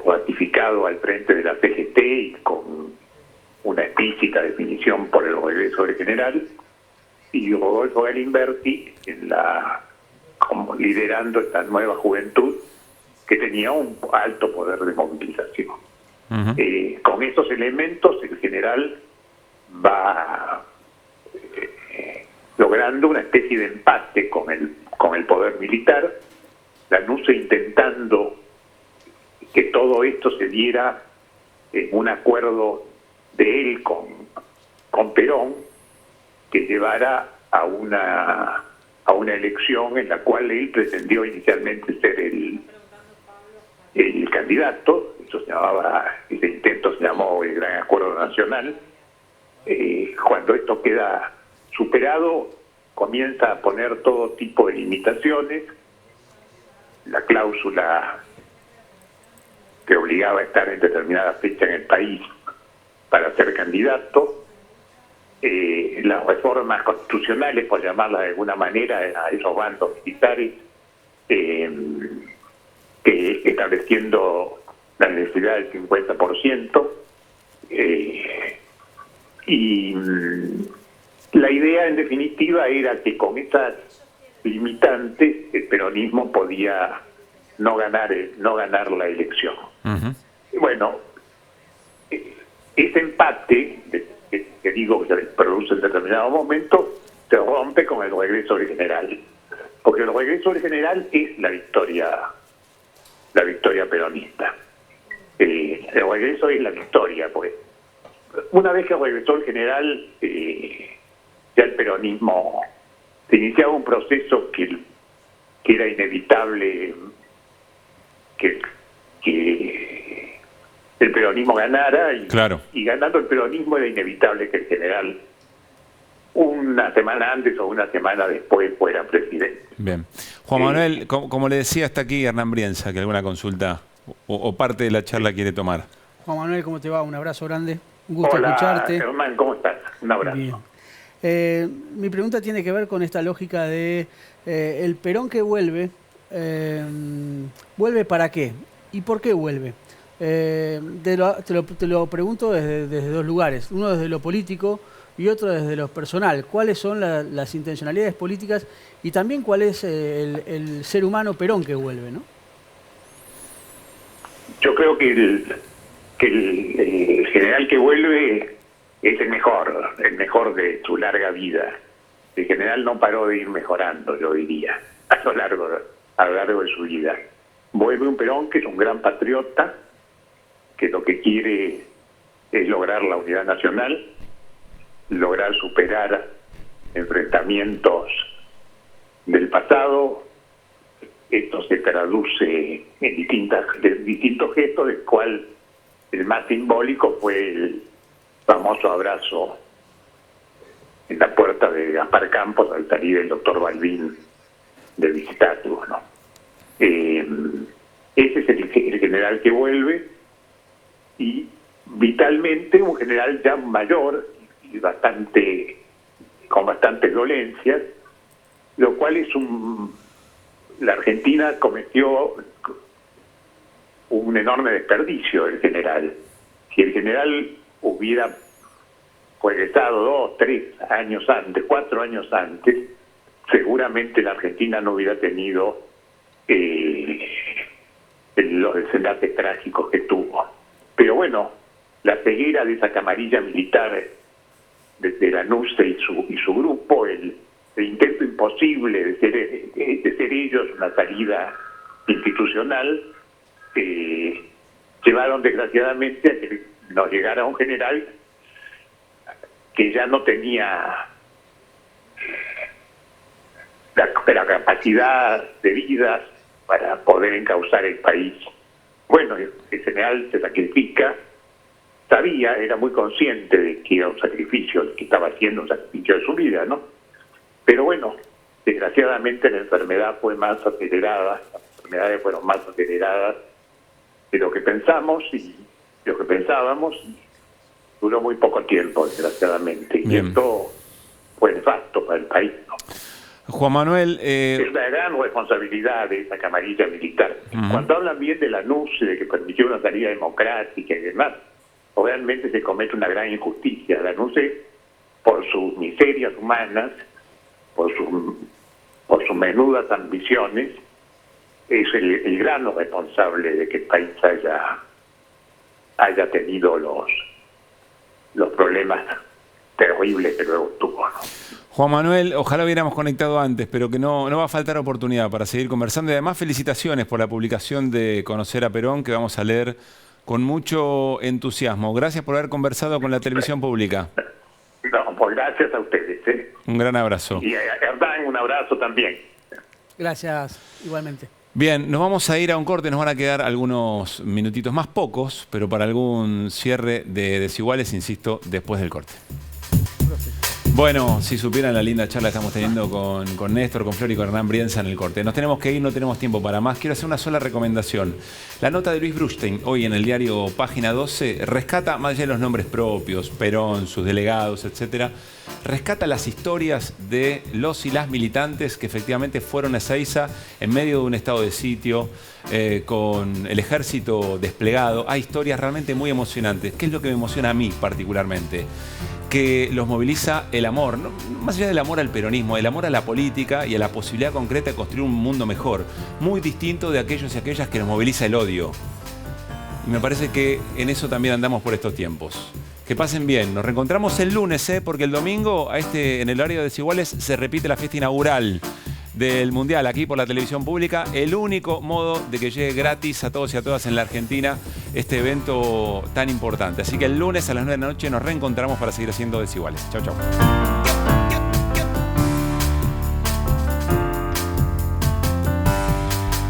ratificado al frente de la CGT y con una explícita definición por el regreso del general, y Rodolfo Galimberti como liderando esta nueva juventud que tenía un alto poder de movilización. Con esos elementos el general va logrando una especie de empate con el poder militar, la NUCE intentando que todo esto se diera en un acuerdo de él con Perón, que llevara a una elección en la cual él pretendió inicialmente ser el candidato. Ese intento se llamó el Gran Acuerdo Nacional. Cuando esto queda superado, comienza a poner todo tipo de limitaciones, la cláusula que obligaba a estar en determinada fecha en el país para ser candidato, las reformas constitucionales, por llamarlas de alguna manera, a esos bandos militares, que estableciendo la necesidad del 50%, y la idea en definitiva era que con esas limitantes el peronismo podía no ganar la elección. Bueno, ese empate que digo que se produce en determinado momento se rompe con el regreso del general, porque el regreso del general es la victoria peronista. El regreso es la victoria, pues. Una vez que regresó el general, ya el peronismo se iniciaba un proceso que era inevitable que el peronismo ganara, y ganando el peronismo era inevitable que el general una semana antes o una semana después fuera presidente. Bien. Juan Manuel, como le decía, está aquí Hernán Brienza, que alguna consulta o parte de la charla quiere tomar. Juan Manuel, ¿cómo te va? Un abrazo grande. Un gusto Hola, escucharte. Hernán, ¿cómo estás? Un abrazo. Bien. Mi pregunta tiene que ver con esta lógica de el Perón que vuelve, ¿vuelve para qué? ¿Y por qué vuelve? Te lo pregunto desde dos lugares. Uno desde lo político y otro desde lo personal. ¿Cuáles son las intencionalidades políticas y también cuál es el ser humano Perón que vuelve, ¿no? Yo creo que el general que vuelve es el mejor de su larga vida. El general no paró de ir mejorando, yo diría. a lo largo de su vida. Vuelve un Perón que es un gran patriota, que lo que quiere es lograr la unidad nacional, lograr superar enfrentamientos del pasado. Esto se traduce en distintos gestos, del cual el más simbólico fue el famoso abrazo en la puerta de Gaspar Campos al salir el doctor Balbín de visitarlo, ¿no? Ese es el general que vuelve, y vitalmente un general ya mayor y con bastantes dolencias, lo cual es la Argentina cometió un enorme desperdicio del general. Si el general hubiera egresado 2, 3 años antes, 4 años antes, seguramente la Argentina no hubiera tenido los desenlaces trágicos que tuvo. Pero bueno, la ceguera de esa camarilla militar de Lanuse y su grupo, el intento imposible de ser ellos una salida institucional, llevaron desgraciadamente a que nos llegara un general que ya no tenía la capacidad de vida para poder encauzar el país. Bueno, el general se sacrifica, era muy consciente de que era un sacrificio, que estaba haciendo un sacrificio de su vida, ¿no? Pero bueno, desgraciadamente la enfermedad fue más acelerada, las enfermedades fueron más aceleradas de lo que pensamos y lo que pensábamos, y duró muy poco tiempo, desgraciadamente. Bien. Y esto fue nefasto para el país, ¿no? Juan Manuel... Es una gran responsabilidad de esa camarilla militar. Cuando hablan bien de la NUCE, de que permitió una salida democrática y demás, realmente se comete una gran injusticia. La NUCE, por sus miserias humanas, por sus menudas ambiciones, es el gran responsable de que el país haya tenido los problemas terribles que luego tuvo, ¿no? Juan Manuel, ojalá hubiéramos conectado antes, pero que no va a faltar oportunidad para seguir conversando. Y además, felicitaciones por la publicación de Conocer a Perón, que vamos a leer con mucho entusiasmo. Gracias por haber conversado con la televisión pública. No, pues gracias a ustedes, ¿eh? Un gran abrazo. Y a Hernán, un abrazo también. Gracias, igualmente. Bien, nos vamos a ir a un corte, nos van a quedar algunos minutitos más, pocos, pero para algún cierre de Desiguales, insisto, después del corte. Bueno, si supieran la linda charla que estamos teniendo con Néstor, con Flor y con Hernán Brienza en el corte. Nos tenemos que ir, no tenemos tiempo para más. Quiero hacer una sola recomendación. La nota de Luis Brustein, hoy en el diario Página 12, rescata, más allá de los nombres propios, Perón, sus delegados, etcétera, rescata las historias de los y las militantes que efectivamente fueron a Ezeiza en medio de un estado de sitio, con el ejército desplegado. Hay historias realmente muy emocionantes. ¿Qué es lo que me emociona a mí particularmente? Que los moviliza el amor, ¿no? Más allá del amor al peronismo, el amor a la política y a la posibilidad concreta de construir un mundo mejor, muy distinto de aquellos y aquellas que nos moviliza el odio. Y me parece que en eso también andamos por estos tiempos. Que pasen bien. Nos reencontramos el lunes, porque el domingo en el horario de Desiguales se repite la fiesta inaugural del Mundial aquí por la televisión pública. El único modo de que llegue gratis a todos y a todas en la Argentina este evento tan importante. Así que el lunes a las 9 de la noche nos reencontramos para seguir haciendo Desiguales. Chau, chau.